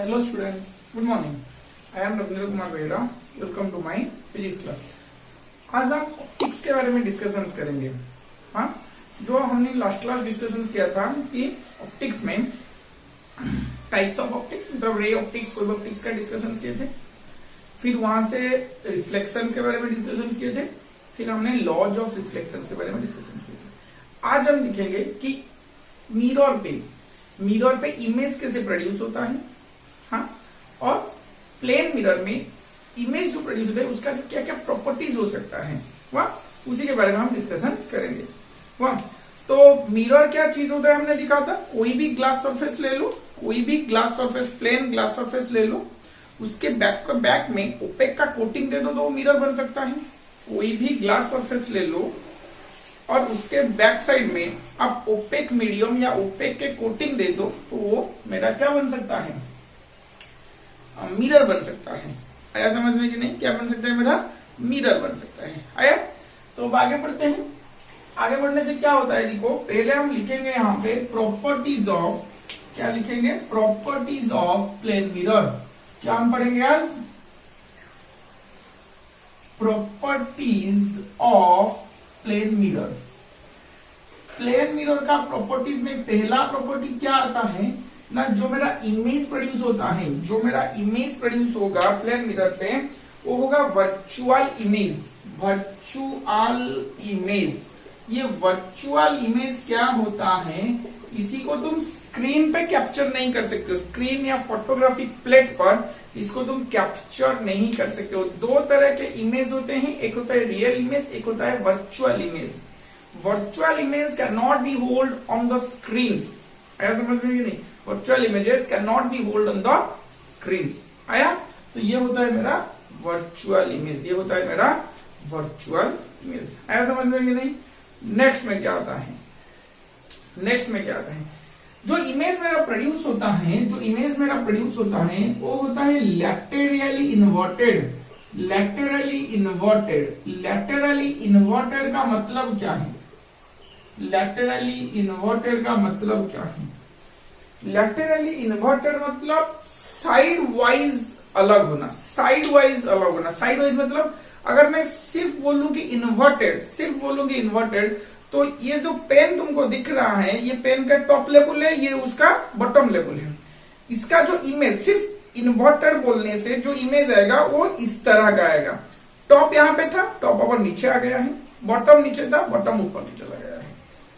Hello students, good morning. I am Ravindra Kumar Behera. Welcome to my physics class. आज हम optics के बारे में डिस्कशन करेंगे। हाँ, जो हमने लास्ट क्लास डिस्कशन किया था कि ऑप्टिक्स में टाइप्स ऑफ ऑप्टिक्स, मतलब रे ऑप्टिक्स, कोई ऑप्टिक्स का डिस्कशन किए थे। फिर वहां से रिफ्लेक्शन के बारे में डिस्कशन किए थे। फिर हमने लॉज ऑफ रिफ्लेक्शन के बारे में डिस्कशन किए थे। आज हम देखेंगे कि मिरर पे इमेज कैसे प्रोड्यूस होता है। हाँ, और प्लेन मिरर में इमेज जो प्रोड्यूस होता है उसका जो क्या क्या प्रॉपर्टीज हो सकता है, वाह, उसी के बारे में हम डिस्कशन करेंगे। वाह, तो मिरर क्या चीज होता है हमने दिखा था। कोई भी ग्लास सरफेस ले लो, कोई भी glass surface, plane glass surface ले लो, उसके बैक में ओपेक का कोटिंग दे दो तो वो मिरर बन सकता है। कोई भी ग्लास सरफेस ले लो और उसके बैक साइड में आप ओपेक मीडियम या ओपेक के कोटिंग दे दो तो वो मेरा क्या बन सकता है, मिरर बन सकता है। आया समझ में कि नहीं? क्या बन सकता है? मेरा मिरर बन सकता है। आया, तो अब आगे बढ़ते हैं। आगे बढ़ने से क्या होता है, देखो, पहले हम लिखेंगे यहाँ पे प्रॉपर्टीज ऑफ, क्या लिखेंगे? Properties of plane mirror. क्या हम पढ़ेंगे आज? Properties of plane mirror. Plane mirror का प्रॉपर्टीज में पहला प्रॉपर्टी क्या आता है ना, जो मेरा इमेज प्रोड्यूस होता है, जो मेरा इमेज प्रोड्यूस होगा प्लेन मिरर पे, वो होगा वर्चुअल इमेज। वर्चुअल इमेज, ये वर्चुअल इमेज क्या होता है, इसी को तुम स्क्रीन पे कैप्चर नहीं कर सकते हो। स्क्रीन या फोटोग्राफिक प्लेट पर इसको तुम कैप्चर नहीं कर सकते हो। दो तरह के इमेज होते हैं, एक होता है रियल इमेज, एक होता है virtual image. Virtual image can not be hold on the screen. आया समझ में? नहीं, virtual images can not be hold on the screens. आया, तो ये होता है मेरा वर्चुअल इमेज, ये होता है मेरा वर्चुअल इमेज। आया समझ में कि नहीं? नेक्स्ट में क्या आता है? नेक्स्ट में क्या आता है, जो इमेज मेरा प्रोड्यूस होता है, जो इमेज मेरा प्रोड्यूस होता है वो होता है लैटेरली इन्वर्टेड। लैटेरली इन्वर्टेड, लैटेरली इन्वर्टेड का मतलब क्या है? लैटेरली इन्वर्टेड का मतलब क्या है? लैटेरली इन्वर्टेड मतलब साइड वाइज अलग होना। साइड वाइज अलग होना, साइड वाइज मतलब अगर मैं सिर्फ बोलूं कि इन्वर्टेड, सिर्फ बोलूं कि इन्वर्टेड, तो ये जो पेन तुमको दिख रहा है, ये पेन का टॉप लेवल है, ये उसका बॉटम लेवल है। इसका जो इमेज, सिर्फ इन्वर्टेड बोलने से जो इमेज आएगा वो इस तरह का आएगा। टॉप यहाँ पे था, टॉप ऊपर नीचे आ गया है, बॉटम नीचे था, बॉटम ऊपर नीचे चला गया है।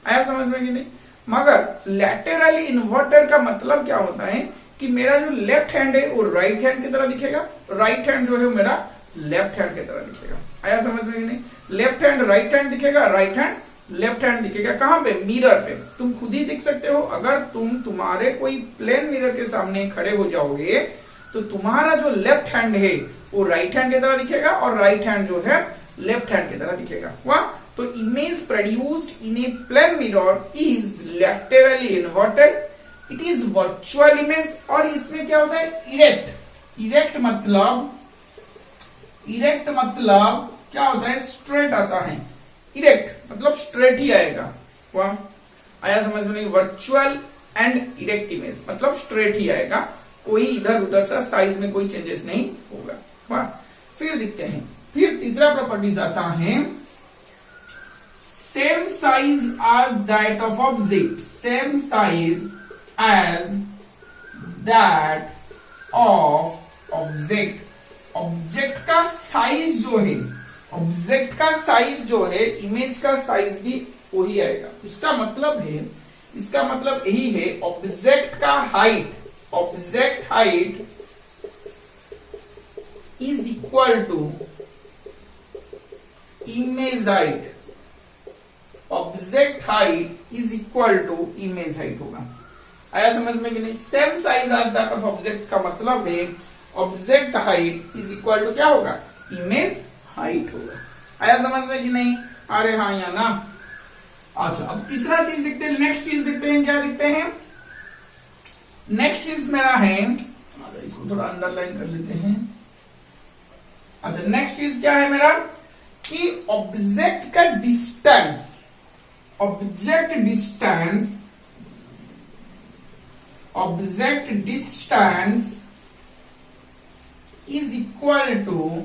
आया समझ में कि नहीं? मगर लैटेरली इन्वर्टेड का मतलब क्या होता है कि मेरा जो लेफ्ट हैंड है वो राइट हैंड की तरह दिखेगा, राइट हैंड जो है मेरा लेफ्ट हैंड की तरह दिखेगा। आया समझ में कि नहीं? लेफ्ट हैंड राइट हैंड दिखेगा, राइट हैंड लेफ्ट हैंड दिखेगा। कहां पे? मिरर पे। तुम खुद ही देख सकते हो, अगर तुम तुम्हारे कोई प्लेन मिरर के सामने खड़े हो जाओगे तो तुम्हारा जो लेफ्ट हैंड है वो राइट हैंड की तरह दिखेगा और राइट हैंड जो है लेफ्ट हैंड की तरह दिखेगा। वाह, तो image produced in a plane mirror is laterally inverted, it is virtual image. और इसमें क्या होता है? इरेक्ट। इरेक्ट मतलब क्या होता है? स्ट्रेट आता है। इरेक्ट मतलब स्ट्रेट ही आएगा। वाह, आया समझ में? नहीं, वर्चुअल एंड इरेक्ट इमेज मतलब स्ट्रेट ही आएगा, कोई इधर उधर सा साइज में कोई चेंजेस नहीं होगा। वाह, फिर दिखते हैं। फिर तीसरा प्रॉपर्टीज आता है same size as that of object. Same size as that of object. Object का साइज जो है, ऑब्जेक्ट का साइज जो है, इमेज का साइज भी वही आएगा। इसका मतलब है, इसका मतलब यही है, ऑब्जेक्ट का height, object height is equal to image height. Object height is equal to image height होगा। आया समझ में कि नहीं? Same size as that of object का मतलब है object height is equal to क्या होगा? इमेज हाइट होगा। आया समझ में कि नहीं? अरे हाँ या ना? अच्छा, अब तीसरा चीज देखते हैं, नेक्स्ट चीज देखते हैं। क्या देखते हैं? नेक्स्ट चीज मेरा है, इसको थोड़ा अंडरलाइन कर लेते हैं। अच्छा, नेक्स्ट चीज क्या है मेरा कि ऑब्जेक्ट का distance, object distance is equal to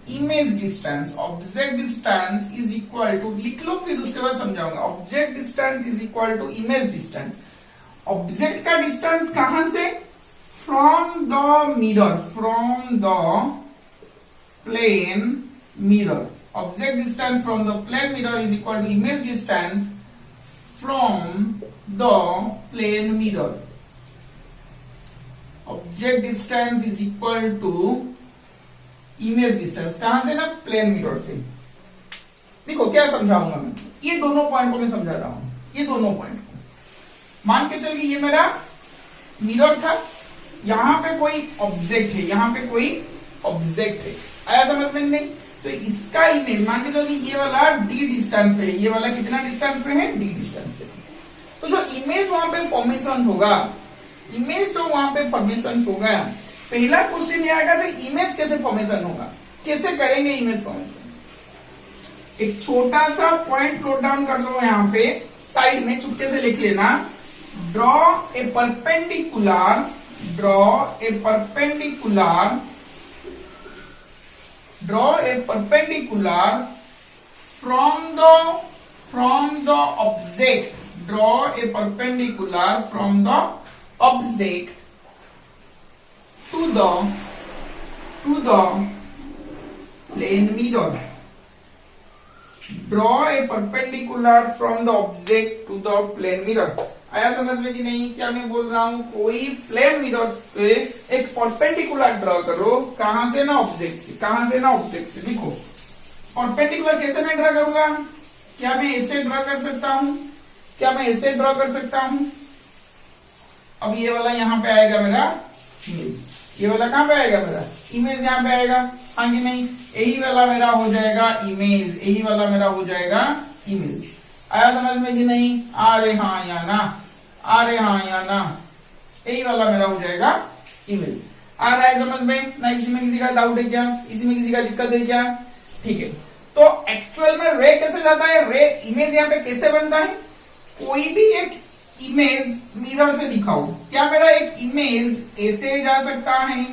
image distance, object distance is equal to, लिख लो फिर उसके बाद समझाऊंगा। Object distance is equal to image distance. Object का डिस्टेंस कहां से? From the mirror, from the plane mirror. Object distance from the plane mirror is equal to image distance from the plane mirror. Object distance is equal to image distance कहां से ना? Plane mirror से। देखो क्या समझाऊंगा मैं, ये दोनों पॉइंट को मैं समझा रहा हूं, ये दोनों पॉइंट को। मान के चल कि ये मेरा मिरर था, यहां पे कोई ऑब्जेक्ट है, यहां पे कोई ऑब्जेक्ट है, आया समझ में? नहीं तो इसका इमेज मान के चल कि ये वाला डी डिस्टेंस पे है, ये वाला कितना डिस्टेंस पे है? डी डिस्टेंस पे। तो जो इमेज वहां पे फॉर्मेशन होगा, इमेज जो वहां पे फॉर्मेशन होगा, पहला क्वेश्चन ये आएगा कि इमेज कैसे फॉर्मेशन होगा, कैसे करेंगे इमेज फॉर्मेशन? एक छोटा सा पॉइंट नोट डाउन कर लो यहां पे साइड में, चुपके से लिख लेना। Draw a perpendicular, draw a perpendicular, draw a perpendicular from the object, draw a perpendicular from the object to the plane mirror. Draw a perpendicular from the object to the plane mirror. आया समझ में कि नहीं? क्या मैं बोल रहा हूं? कोई प्लेन मिरर पे एक परपेंडिकुलर ड्रॉ करो, कहां से ना? ऑब्जेक्ट से। कहां से ना? ऑब्जेक्ट से। देखो परपेंडिकुलर कैसे मैं ड्रॉ करूंगा? क्या मैं ऐसे ड्रॉ कर सकता हूं? क्या मैं ऐसे ड्रॉ कर सकता हूं? अब ये वाला यहां पे आएगा मेरा इमेज, ये वाला कहां पे आएगा मेरा? इमेज यहां पे आएगा, हाँ कि नहीं? यही वाला मेरा हो जाएगा इमेज, यही वाला मेरा हो जाएगा इमेज। आया समझ में कि नहीं? अरे हाँ या ना? अरे हाँ या ना? यही वाला मेरा हो जाएगा इमेज। आ रहा है समझ में ना? इसमें किसी का डाउट है क्या? इसमें किसी का दिक्कत है क्या? ठीक है। तो एक्चुअल में रे कैसे जाता है? रे इमेज यहाँ पे कैसे बनता है? कोई भी एक इमेज मिरर से दिखाओ, क्या मेरा एक इमेज ऐसे जा सकता है?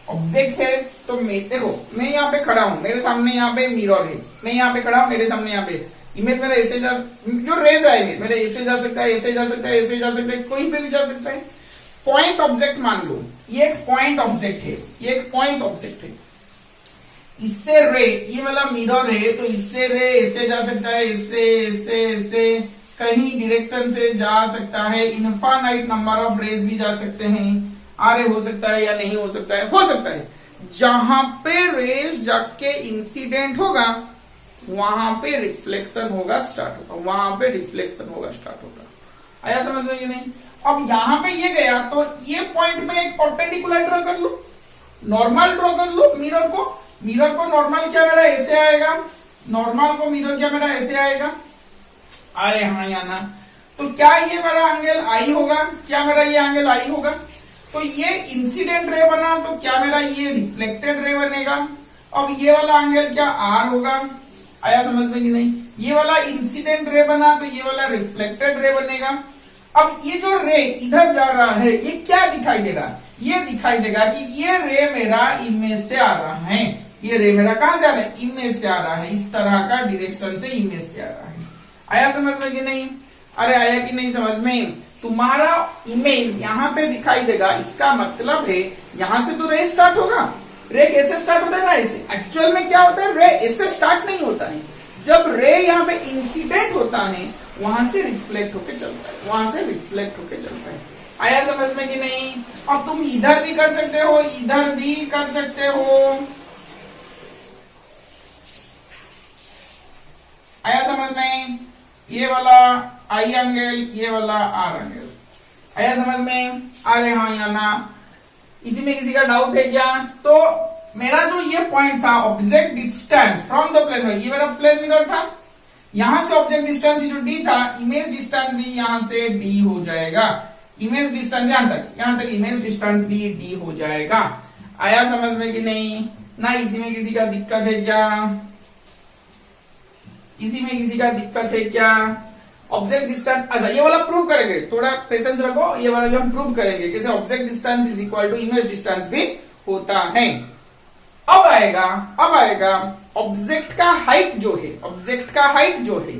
ऑब्जेक्ट है तो मैं, देखो मैं यहाँ पे खड़ा हूं, मेरे सामने यहाँ पे मिरर है, मैं यहाँ पे खड़ा हूं, मेरे सामने यहाँ पे इमेज मेरा ऐसे जा, जो रेज आएंगे मेरे ऐसे जा सकता है, ऐसे जा सकता है, ऐसे जा सकता है, कोई भी जा सकता है। पॉइंट ऑब्जेक्ट मान लो, ये एक पॉइंट ऑब्जेक्ट है, ये एक पॉइंट ऑब्जेक्ट है। इससे रे, ये वाला मिरर है तो इससे रे ऐसे जा सकता है, ऐसे ऐसे ऐसे कहीं डायरेक्शन से जा सकता है। इनफाइनाइट नंबर ऑफ रेज भी जा सकते हैं। आरे हो सकता है या नहीं हो सकता है? हो सकता है। जहां पे रेज जाके इंसिडेंट होगा वहां पे रिफ्लेक्शन होगा स्टार्ट होगा, वहां पे रिफ्लेक्शन होगा स्टार्ट होगा। आया समझ में कि नहीं? अब यहां पे ये गया तो ये पॉइंट में एक परपेंडिकुलर ड्रॉ कर लो, नॉर्मल ड्रॉ कर लो मिरर को। मिरर को नॉर्मल क्या मेरा ऐसे आएगा, नॉर्मल को मिरर क्या मेरा ऐसे आएगा। अरे हाँ या ना? तो क्या ये मेरा एंगल आई होगा? क्या मेरा ये एंगल आई होगा? तो ये इंसिडेंट रे बना तो क्या मेरा ये रिफ्लेक्टेड रे बनेगा। अब ये वाला एंगल क्या आर होगा। आया समझ में कि नहीं? ये वाला इंसिडेंट रे बना तो ये वाला रिफ्लेक्टेड रे बनेगा। अब ये जो रे इधर जा रहा है ये क्या दिखाई देगा? ये दिखाई देगा कि ये रे मेरा इमेज से आ रहा है, ये रे मेरा कहां से आ रहा है? इमेज से आ रहा है। इस तरह का डायरेक्शन से इमेज से आ रहा है। आया समझ में कि नहीं? अरे आया कि नहीं समझ में? तुम्हारा इमेज यहाँ पे दिखाई देगा, इसका मतलब है यहां से तो रे स्टार्ट होगा। रे कैसे स्टार्ट होता है ना? ऐसे। एक्चुअल में क्या होता है? रे ऐसे स्टार्ट नहीं होता है। जब रे यहाँ पे इंसिडेंट होता है वहां से रिफ्लेक्ट होके चलता है, वहां से रिफ्लेक्ट होके चलता है। आया समझ में कि नहीं? अब तुम इधर भी कर सकते हो, इधर भी कर सकते हो। आया समझ में? ये वाला आई एंगल, ये वाला आर एंगल। आया समझ में? अरे हाँ या ना? इसी में किसी का डाउट है क्या? तो मेरा जो ये पॉइंट था object distance from the plane mirror, ये मेरा प्लेन मिरर था। यहां से ऑब्जेक्ट डिस्टेंस जो डी था, इमेज डिस्टेंस भी यहां से डी हो जाएगा। इमेज डिस्टेंस यहां तक इमेज डिस्टेंस भी डी हो जाएगा। आया समझ में कि नहीं? ना इसी में किसी का दिक्कत है क्या? इसी में किसी का दिक्कत है क्या? ऑब्जेक्ट डिस्टेंस, अच्छा ये वाला प्रूव करेंगे, थोड़ा पेशेंस रखो। ये वाला जो हम प्रूव करेंगे कैसे object distance is equal to image distance भी होता है। अब आएगा ऑब्जेक्ट का हाइट जो है, ऑब्जेक्ट का हाइट जो है,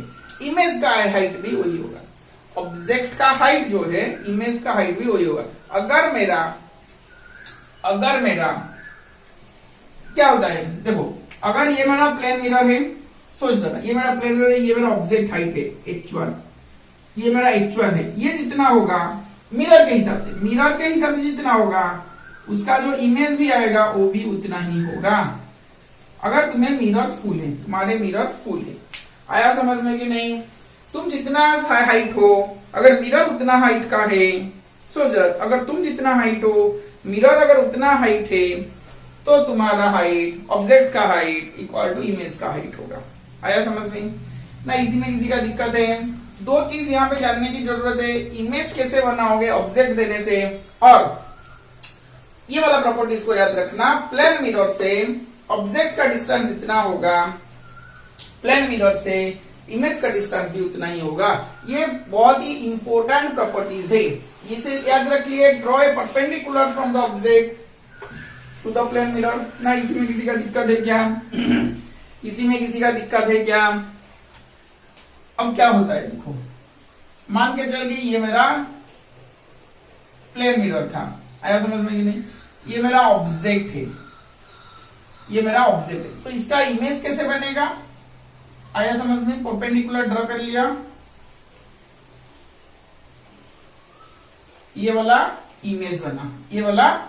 इमेज का हाइट भी वही होगा। ऑब्जेक्ट का हाइट जो है, इमेज का हाइट भी वही होगा। अगर मेरा क्या होता है, देखो अगर ये मेरा प्लेन मिरर है, सोच लेना ये मेरा प्लेन मिरर है, ये मेरा ऑब्जेक्ट हाइट है h1, ये मेरा h1 है, ये जितना होगा मिरर के हिसाब से जितना होगा उसका जो इमेज भी आएगा वो भी उतना ही होगा। अगर तुम्हें मिरर फुल है, तुम्हारे मिरर फुल है, आया समझ में कि नहीं? तुम जितना हाइट हो, अगर मिरर उतना हाइट का है, सोच अगर तुम जितना हाइट हो, मिरर अगर उतना हाइट है, तो तुम्हारा हाइट, ऑब्जेक्ट का हाइट इक्वल टू इमेज का हाइट होगा। आया समझ में ना? इसी में किसी का दिक्कत है? दो चीज यहाँ पे जानने की जरूरत है, इमेज कैसे बनाओगे ऑब्जेक्ट देने से, और ये वाला प्रॉपर्टीज को याद रखना, प्लेन मिरर से ऑब्जेक्ट का डिस्टेंस इतना होगा, प्लेन मिरर से इमेज का डिस्टेंस भी उतना ही होगा। ये बहुत ही इंपॉर्टेंट प्रॉपर्टीज है, इसे याद रखिए। Draw a perpendicular from the object to the plane mirror. ना इसमें किसी का दिक्कत है क्या? इसी में किसी का दिक्कत है क्या? अब क्या होता है, देखो मान के चल के ये मेरा प्लेन मिरर था, आया समझ में कि नहीं? ये मेरा ऑब्जेक्ट है, ये मेरा ऑब्जेक्ट है, तो इसका इमेज कैसे बनेगा? आया समझ में? परपेंडिकुलर ड्रॉ कर लिया, ये वाला इमेज बना, ये वाला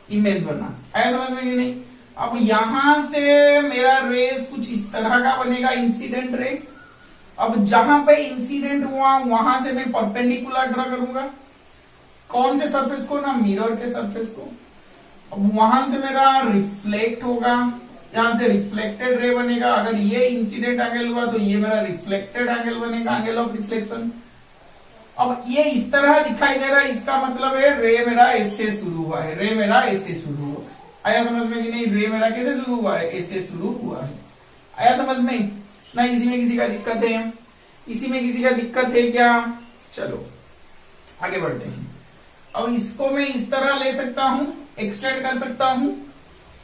इमेज बना, आया समझ में कि नहीं? अब यहां से मेरा रेस कुछ इस तरह का बनेगा, इंसिडेंट रे। अब जहां पे इंसिडेंट हुआ वहां से मैं परपेंडिकुलर ड्रॉ करूंगा, कौन से सरफेस को? ना मिरर के सरफेस को। अब वहां से मेरा रिफ्लेक्ट होगा, यहां से रिफ्लेक्टेड रे बनेगा। अगर ये इंसिडेंट एंगल हुआ तो ये मेरा रिफ्लेक्टेड एंगल बनेगा, एंगल ऑफ रिफ्लेक्शन। अब ये इस तरह दिखाई दे रहा है, इसका मतलब है रे मेरा ऐसे शुरू हुआ है, रे मेरा ऐसे शुरू हुआ। आया समझ में कि नहीं? रे मेरा कैसे शुरू हुआ है? ऐसे शुरू हुआ है। आया समझ में ना? इसी में किसी का दिक्कत है? इसी में किसी का दिक्कत है क्या? चलो आगे बढ़ते हैं। अब इसको मैं इस तरह ले सकता हूं, एक्सटेंड कर सकता हूं,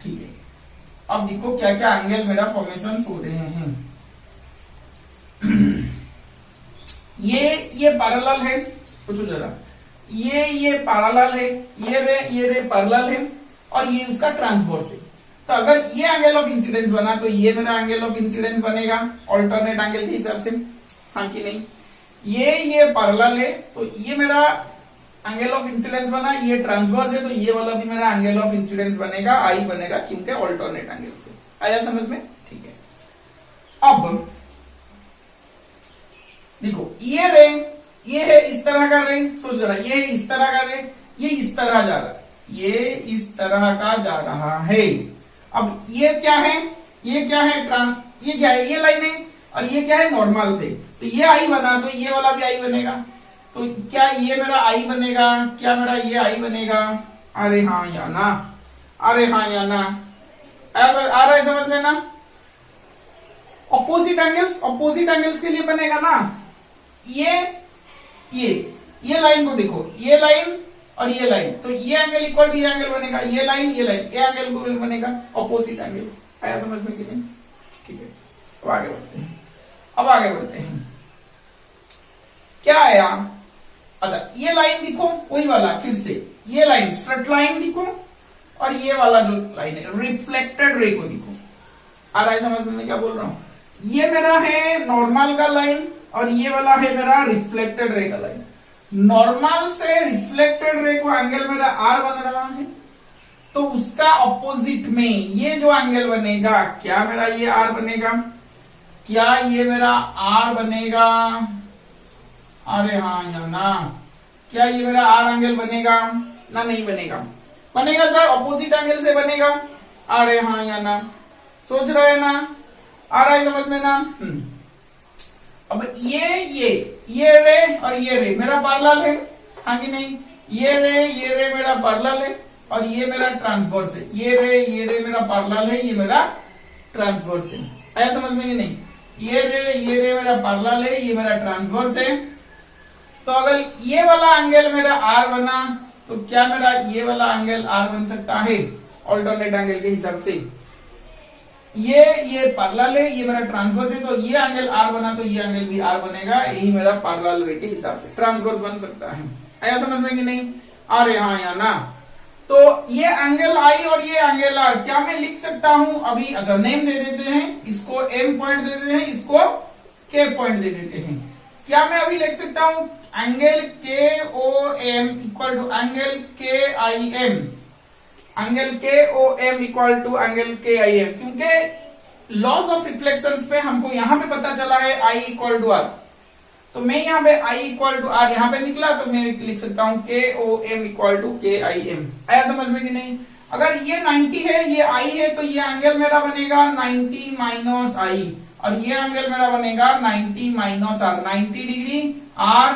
ठीक है। अब देखो क्या क्या एंगल मेरा फॉर्मेशन हो रहे हैं। ये पैरेलल है, पूछो जरा, ये पैरेलल है, ये रे पैरेलल है, और ये उसका ट्रांसवर्स है। तो अगर ये एंगल ऑफ इंसिडेंस बना तो ये मेरा एंगल ऑफ इंसिडेंस बनेगा ऑल्टरनेट एंगल के हिसाब से, हाँ कि नहीं? ये पैरेलल है तो ये मेरा एंगल ऑफ इंसिडेंस बना, ये ट्रांसवर्स है तो ये वाला भी मेरा एंगल ऑफ इंसिडेंस बनेगा, आई बनेगा, क्योंकि ऑल्टरनेट एंगल से। आया समझ में? ठीक है। अब देखो ये है इस तरह का रे, सोच रहा, ये है इस तरह का रे, ये इस तरह जा रहा है, ये इस तरह का जा रहा है। अब ये क्या है? ये क्या है? ये क्या है? ये लाइन है, और ये क्या है? नॉर्मल से। तो ये आई बना तो ये वाला भी आई बनेगा। तो क्या ये मेरा आई बनेगा? क्या मेरा ये आई बनेगा? अरे हाँ या ना, अरे हाँ या ना, ऐसा आ रहा है समझ में ना? ऑपोजिट एंगल्स के लिए बनेगा ना। ये लाइन को देखो, ये लाइन और ये लाइन, तो ये एंगल इक्वल टू ये एंगल बनेगा, ये लाइन ये एंगल को बनेगा ऑपोजिट एंगल। आया समझ में कि नहीं? ठीक है। अब आगे बढ़ते हैं। क्या आया? अच्छा, ये लाइन दिखो, वही वाला, फिर से ये लाइन स्ट्रेट लाइन दिखो, और ये वाला जो लाइन है रिफ्लेक्टेड रे को दिखो। आ रहा है समझ में मैं क्या बोल रहा हूं? ये मेरा है नॉर्मल का लाइन, और ये वाला है मेरा रिफ्लेक्टेड रे का लाइन। नॉर्मल से रिफ्लेक्टेड रे को एंगल मेरा आर बन रहा है, तो उसका ऑपोजिट में ये जो एंगल बनेगा, क्या मेरा ये आर बनेगा? क्या ये मेरा आर बनेगा? अरे हाँ या ना? क्या ये मेरा आर एंगल बनेगा? ना, नहीं बनेगा। बनेगा सर, ऑपोजिट एंगल से बनेगा। अरे हाँ या ना? सोच रहे हैं ना? आ रहा है समझ में ना? अब ये रे और ये रे मेरा पैरेलल है, हाँ कि नहीं? ये रे मेरा पैरेलल है, और ये मेरा ट्रांसवर्स है। ये रे मेरा पैरेलल है, ये मेरा ट्रांसवर्स है। आया समझ में कि नहीं? ये रे मेरा पैरेलल है, ये मेरा ट्रांसवर्स है। तो अगर ये वाला एंगल मेरा आर बना, तो क्या मेरा ये वाला एंगल आर बन सकता है? ऑल्टरनेट एंगल के हिसाब से। ये पैरेलल है, ये मेरा ट्रांसवर्स है, तो ये एंगल आर बना तो ये एंगल भी आर बनेगा, यही मेरा पैरेलल रे के हिसाब से ट्रांसवर्स बन सकता है। आया समझ में कि नहीं? आ रहे हाँ या ना? तो ये एंगल आई और ये एंगल आर, क्या मैं लिख सकता हूं अभी? अच्छा नेम दे देते हैं, इसको एम पॉइंट दे देते हैं, इसको के पॉइंट दे देते हैं। क्या मैं अभी लिख सकता हूं angle K O M equal to angle K I M, angle K O M equal to angle K I M, क्योंकि लॉज ऑफ रिफ्लेक्शन पे हमको यहां पे पता चला है आई इक्वल टू आर, तो मैं यहाँ पे आई इक्वल टू आर यहाँ पे निकला तो मैं लिख सकता हूं के ओ एम इक्वल टू के आई एम। आया समझ में कि नहीं? अगर ये 90 है, ये आई है, तो ये एंगल मेरा बनेगा 90 माइनस आई, और ये एंगल मेरा बनेगा 90 माइनस आर, 90 डिग्री आर,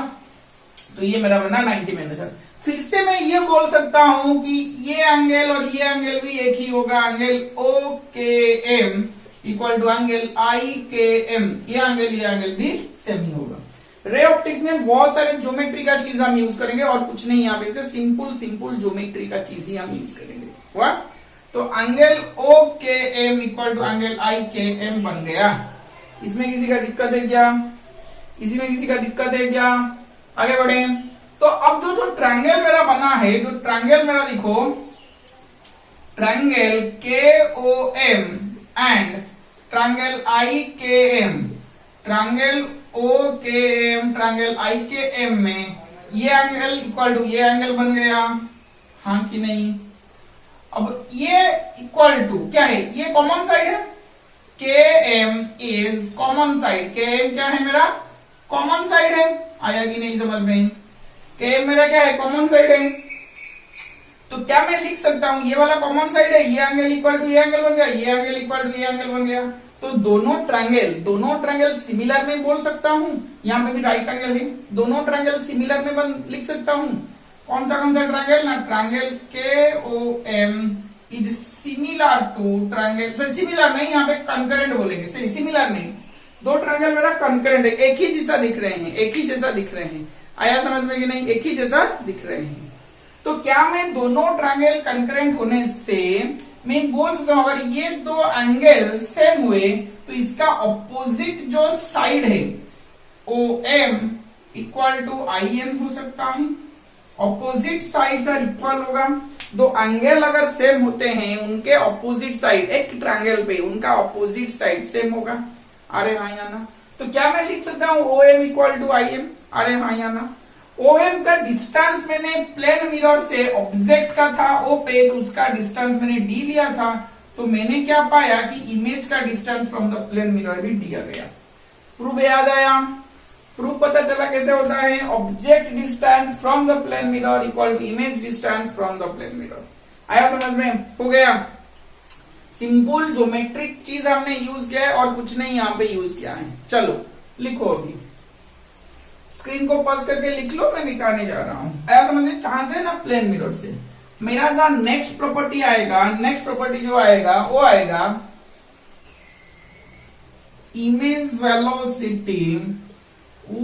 तो ये मेरा बना 90 माइनस आर। फिर से मैं ये बोल सकता हूं कि ये एंगल और ये एंगल भी एक ही होगा, एंगल ओ के एम इक्वल टू एंगल आई के एम, ये एंगल भी सेम ही होगा। रे ऑप्टिक्स में बहुत सारे ज्योमेट्री का चीज हम यूज करेंगे और कुछ नहीं, यहाँ पे सिंपल ज्योमेट्री का चीज ही हम यूज करेंगे। हुआ? तो एंगल ओ के एम इक्वल टू एंगल आई के एम बन गया। इसमें किसी का दिक्कत है क्या? इसी में किसी का दिक्कत है क्या? आगे बढ़े। तो अब जो ट्रायंगल मेरा बना है, जो ट्रायंगल मेरा देखो, triangle K O M and triangle आई के एम, ट्रायंगल ओ के एम ट्रायंगल आई के एम में ये एंगल इक्वल टू ये एंगल बन गया, हाँ कि नहीं? अब ये इक्वल टू क्या है? ये कॉमन साइड है, के एम इज कॉमन साइड, के एम क्या है मेरा? कॉमन साइड है। आया कि नहीं समझ में? के एम मेरा क्या है? कॉमन साइड है। तो क्या मैं लिख सकता हूं ये वाला कॉमन साइड है, ये एंगल इक्वल टू ये एंगल बन गया, ये एंगल इक्वल टू ये एंगल बन गया, तो दोनों ट्रायंगल सिमिलर में बोल सकता हूं। यहाँ पे भी राइट एंगल है, दोनों ट्रायंगल सिमिलर में लिख सकता हूं। कौन सा ट्रायंगल ना? Triangle K O M is similar to triangle, sorry similar नहीं, यहाँ पे कंकरेंट बोलेंगे, सही सिमिलर नहीं, दो ट्रायंगल मेरा कंकरेंट है, एक ही जैसा दिख रहे हैं, एक ही जैसा दिख रहे हैं। आया समझ में कि नहीं? एक ही जैसा दिख रहे हैं। तो क्या मैं दोनों ट्रायंगल कंकरेंट होने से मैं बोल सकता हूं अगर ये दो एंगल सेम हुए तो इसका ऑपोजिट जो साइड है O M equal to I M हो सकता है। ऑपोजिट साइड सर इक्वल होगा, दो एंगल अगर सेम होते हैं उनके ऑपोजिट साइड, एक ट्रायंगल पे उनका ऑपोजिट साइड सेम होगा। अरे हाँ या ना? तो क्या मैं लिख सकता हूं O M equal to I M? अरे हाँ या ना? ओ एम का डिस्टेंस मैंने प्लेन मिरर से ऑब्जेक्ट का था ओ पे, तो उसका डिस्टेंस मैंने डी लिया था, तो मैंने क्या पाया कि इमेज का distance from the plane mirror भी दिया गया। प्रूफ याद आया? प्रूफ पता चला कैसे होता है? Object distance from the plane mirror equal to image distance from the plane mirror. आया समझ में? हो गया। सिंपल ज्योमेट्रिक चीज हमने यूज किया है और कुछ नहीं यहाँ पे यूज किया है। चलो लिखो, अभी स्क्रीन को पॉज करके लिख लो, मैं मिटाने जा रहा हूं। आया समझ में? कहां से ना? प्लेन मिरर से। मेरा जो नेक्स्ट प्रॉपर्टी आएगा, नेक्स्ट प्रॉपर्टी जो आएगा वो आएगा image velocity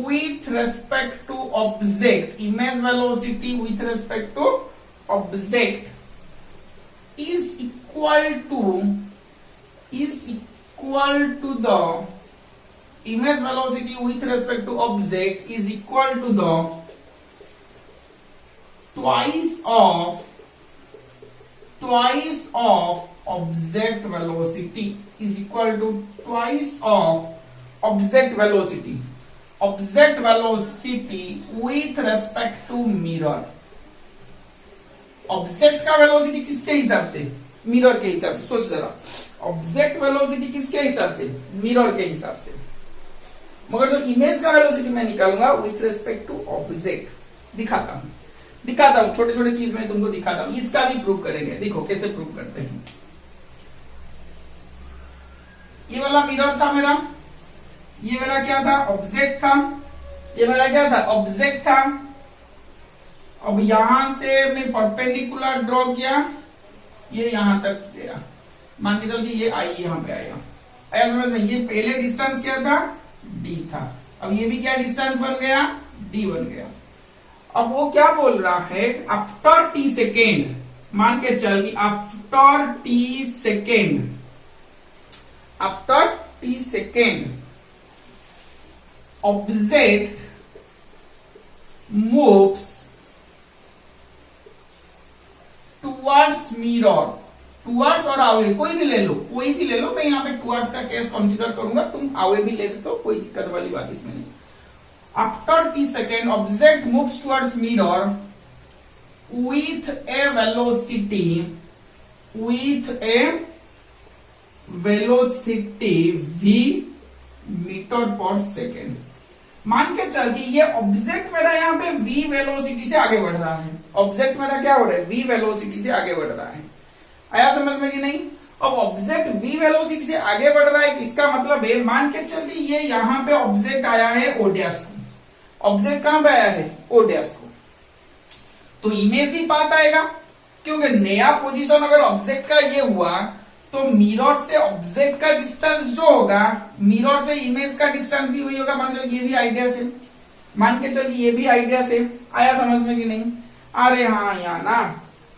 with respect to object, image velocity with respect to object is equal to the image velocity with respect to object is equal to the twice of object velocity is equal to twice of object velocity with respect to mirror। Object का velocity किसके हिसाब से? Mirror के हिसाब से। सोच जरा, object velocity किसके हिसाब से? मिरर के हिसाब से। मगर जो इमेज का वेलोसिटी मैं निकालूंगा विथ रेस्पेक्ट टू ऑब्जेक्ट। दिखाता हूं छोटे छोटे चीज में तुमको दिखाता हूं, इसका भी प्रूव करेंगे। देखो कैसे प्रूव करते हैं। ये वाला मिरर था मेरा, ये मेरा क्या था? ऑब्जेक्ट था। ये मेरा क्या था? ऑब्जेक्ट था। अब यहां से मैं परपेंडिकुलर ड्रॉ किया, ये यहां तक गया, मान के चल कि ये आई यहां पे आया। आया समझ में? ये पहले डिस्टेंस क्या था? डी था। अब ये भी क्या डिस्टेंस बन गया? डी बन गया। अब वो क्या बोल रहा है? आफ्टर टी सेकेंड, मान के चल कि after T second object moves towards mirror, towards और अवे कोई भी ले लो, मैं यहां पे टुवर्ड्स का केस कंसीडर करूंगा, तुम अवे भी ले सकते हो, कोई दिक्कत वाली बात इसमें नहीं। After T second object moves towards mirror with a velocity v metre per second. मान के चल कि ये ऑब्जेक्ट मेरा यहाँ पे v वेलोसिटी से आगे बढ़ रहा है, ऑब्जेक्ट मेरा क्या हो रहा है, v वेलोसिटी से आगे बढ़ रहा है। आया समझ में कि नहीं? अब ऑब्जेक्ट v वेलोसिटी से आगे बढ़ रहा है, इसका मतलब है मान के चल कि ये यहाँ पे ऑब्जेक्ट आया है ओडेस को, ऑब्जेक्ट कहां पे आया है, ओडेस को, तो इमेज भी पास आएगा, क्योंकि नया पोजीशन अगर ऑब्जेक्ट का ये हुआ तो मिरर से ऑब्जेक्ट का डिस्टेंस जो होगा, मिरर से इमेज का डिस्टेंस भी वही होगा। मान लो ये भी आइडिया से, मान के चल ये भी आइडिया से। आया समझ में कि नहीं? अरे हाँ या ना,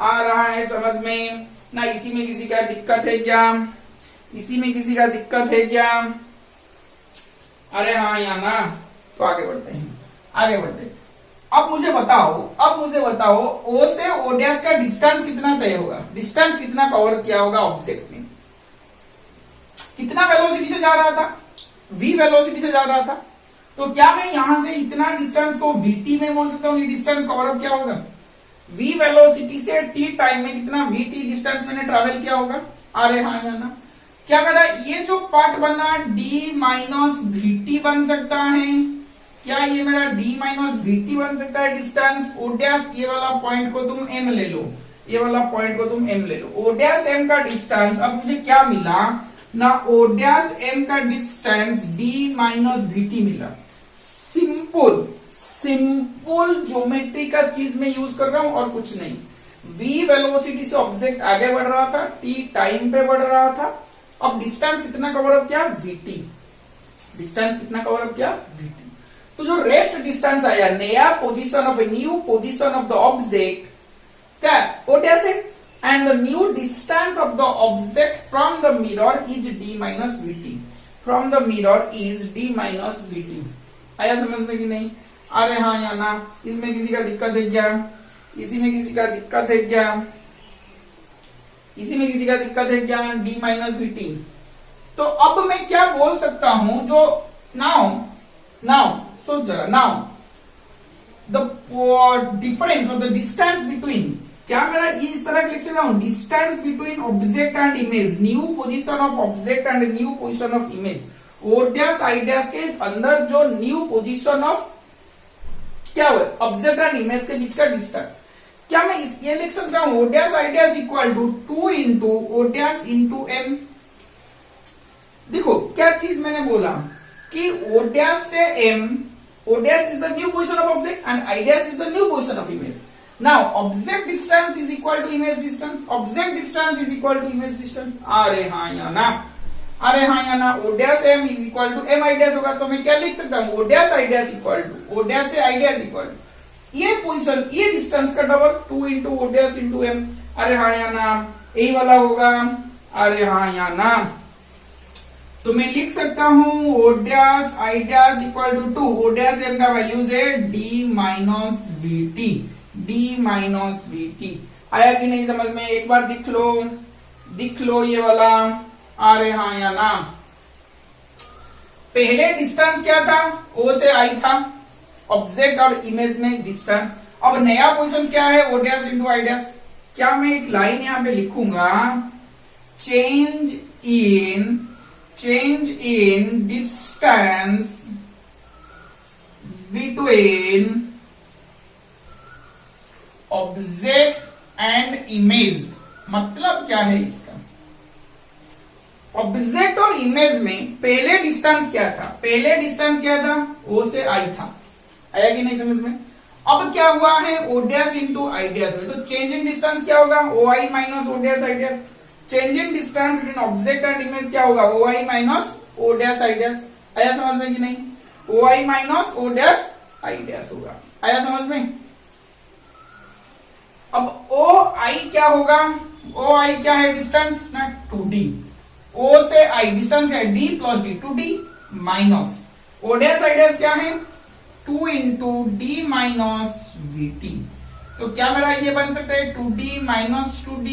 आ रहा है समझ में ना? इसी में किसी का दिक्कत है क्या? इसी में किसी का दिक्कत है क्या? अरे हाँ या ना? तो आगे बढ़ते हैं, आगे बढ़ते हैं। अब मुझे बताओ ओ से ओ डैश का डिस्टेंस कितना तय होगा, डिस्टेंस कितना कवर किया होगा ऑब्जेक्ट ने, कितना वेलोसिटी से जा रहा था, v वेलोसिटी से जा रहा था। तो क्या मैं यहां से इतना डिस्टेंस को vt में बोल सकता हूँ, ये डिस्टेंस कवर अप क्या होगा, v वेलोसिटी से t टाइम में कितना vt डिस्टेंस मैंने ट्रेवल किया होगा। अरे हाँ या ना? क्या कर रहा है, ये जो पार्ट बना d माइनस vt बन सकता है क्या, ये मेरा d माइनस vt बन सकता है डिस्टेंस ओ डैश, ये वाला पॉइंट को तुम m ले लो, ये वाला पॉइंट को तुम m ले लो, ओ डैश m का डिस्टेंस। अब मुझे क्या मिला ना, ओ डैश m का डिस्टेंस d माइनस vt मिला। सिंपल ज्योमेट्री का चीज में यूज कर रहा हूं और कुछ नहीं। v वेलोसिटी से ऑब्जेक्ट आगे बढ़ रहा था, t टाइम पे बढ़ रहा था, अब डिस्टेंस कितना कवर अप किया, vt, डिस्टेंस कितना कवर अप किया, vt। तो जो रेस्ट डिस्टेंस आया, नया position of a new position of the object क्या, ओ डैश है, and the new distance of the object from the mirror is d minus vt, from the mirror is d minus vt। आया समझ में कि नहीं? अरे हाँ या ना? इसमें किसी का दिक्कत है क्या? इसी में किसी का दिक्कत है क्या? इसी में किसी का दिक्कत है क्या, d माइनस vt। तो अब मैं क्या बोल सकता हूं, जो नाउ सोच जरा, now the difference of the distance between, क्या मेरा इस तरह लिख सकता हूं, distance between object and image, new position of object and new position of image, O dash I dash के अंदर जो न्यू पोजीशन ऑफ क्या हुआ, ऑब्जेक्ट एंड इमेज के बीच का डिस्टेंस। क्या मैं ये लिख सकता हूं, O dash I dash equal to 2 into O dash into M. देखो क्या चीज मैंने बोला कि ओ डैश से M, o dash is the new position of object and I dash is the new position of image. Now object distance is equal to image distance, object distance is equal to image distance। अरे हाँ या ना, अरे हाँ या ना? o dash m is equal to m I dash होगा, तो मैं क्या लिख सकता हूँ, o dash I dash equal to o dash से I dash equal to ये पोजीशन, ये डिस्टेंस का double 2 into o dash into m। अरे हाँ या ना? यही वाला होगा। अरे हाँ या ना? तो मैं लिख सकता हूं O dash I dash equal to 2, O dash M का वैल्यूज है d minus vt, d minus vt। आया कि नहीं समझ में? एक बार दिख लो ये वाला। अरे हाँ या ना? पहले डिस्टेंस क्या था, o से i था, ऑब्जेक्ट और इमेज में डिस्टेंस। अब नया पोजीशन क्या है, o dash into I dash. क्या मैं एक लाइन यहां पे लिखूंगा, change in distance between object and image। मतलब क्या है इसका, ऑब्जेक्ट और इमेज में पहले डिस्टेंस क्या था, ओ से आई था। आया कि नहीं समझ में? अब क्या हुआ है, O dash into I dash में, तो चेंज इन डिस्टेंस क्या होगा, O I minus O dash I dash. Change in distance between object and image क्या होगा, O I minus O dash I dash. आया समझ में कि नहीं? O I minus O dash I dash होगा। आया समझ में? अब ओ आई क्या होगा, ओ आई क्या है डिस्टेंस ना 2d, ओ से आई डिस्टेंस है d plus D, 2d minus O dash I dash क्या है 2 इंटू डी माइनस वीटी। तो क्या मेरा ये बन सकता है 2d minus 2d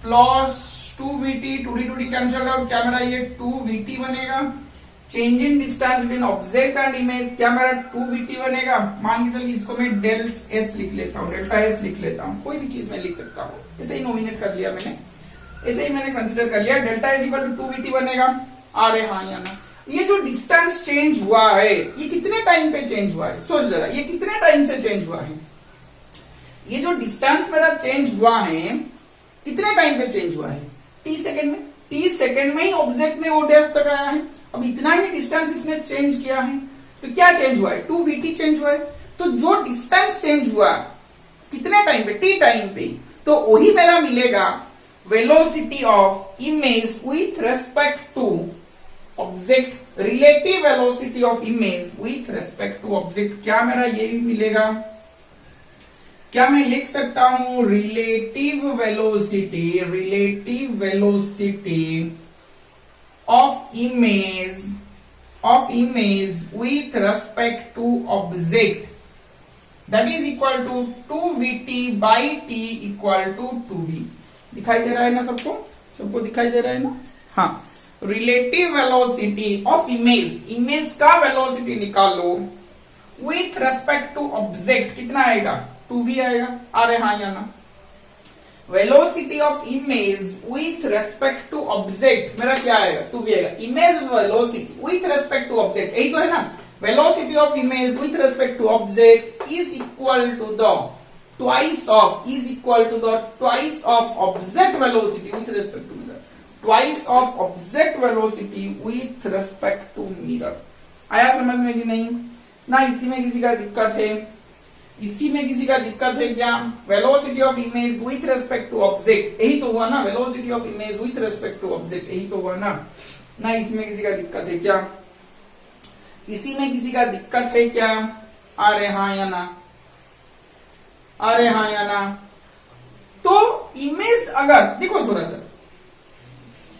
plus 2vt, 2d cancel out, क्या मेरा ये 2vt बनेगा। Change in distance between object and image, क्या मेरा 2vt बनेगा। मान के चलिए इसको मैं डेल एस लिख लेता हूँ, डेल्टा एस लिख लेता हूँ, कोई भी चीज मैं लिख सकता हूँ, ऐसे ही नॉमिनेट कर लिया मैंने, ऐसे ही मैंने कंसिडर कर लिया। Delta S equal to 2vt बनेगा। अरे हाँ या ना, ये जो डिस्टेंस चेंज हुआ है ये कितने टाइम पे चेंज हुआ है, सोच जरा, ये कितने टाइम से चेंज हुआ है। ये जो डिस्टेंस मेरा चेंज हुआ है कितने टाइम पे चेंज हुआ है, t सेकेंड में, t सेकेंड में ही ऑब्जेक्ट में ओ डैश तक आया है। अब इतना ही डिस्टेंस इसने चेंज किया है तो क्या चेंज हुआ है 2vt चेंज हुआ है। तो जो डिस्टेंस चेंज हुआ कितने टाइम पे, t टाइम पे, तो वही मेरा मिलेगा velocity of image with respect to object, relative velocity of image with respect to object. क्या मेरा ये भी मिलेगा, क्या मैं लिख सकता हूं relative velocity of image with respect to object, that is equal to 2vt by t equal to 2v। दिखाई दे रहा है ना सबको, सबको दिखाई दे रहा है ना। हाँ, रिलेटिव वेलोसिटी ऑफ इमेज का वेलोसिटी निकालो विथ रेस्पेक्ट टू ऑब्जेक्ट, कितना आएगा 2v आएगा। अरे हाँ या ना, velocity of image with respect to object मेरा क्या आएगा 2v आएगा। Image velocity with respect to object, यही तो है ना, velocity of image with respect to object is equal to the twice of object velocity with respect to mirror, twice of object velocity with respect to mirror. आया समझ में कि नहीं ना। इसी में किसी का दिक्कत है, इसी में किसी का दिक्कत है क्या, velocity of image with respect to object, यही तो हुआ ना, velocity of image with respect to object, यही तो हुआ ना। इसमें किसी का दिक्कत है क्या, इसी में किसी का दिक्कत है क्या। अरे हाँ या ना, अरे हाँ या ना। तो इमेज अगर देखो थोड़ा सा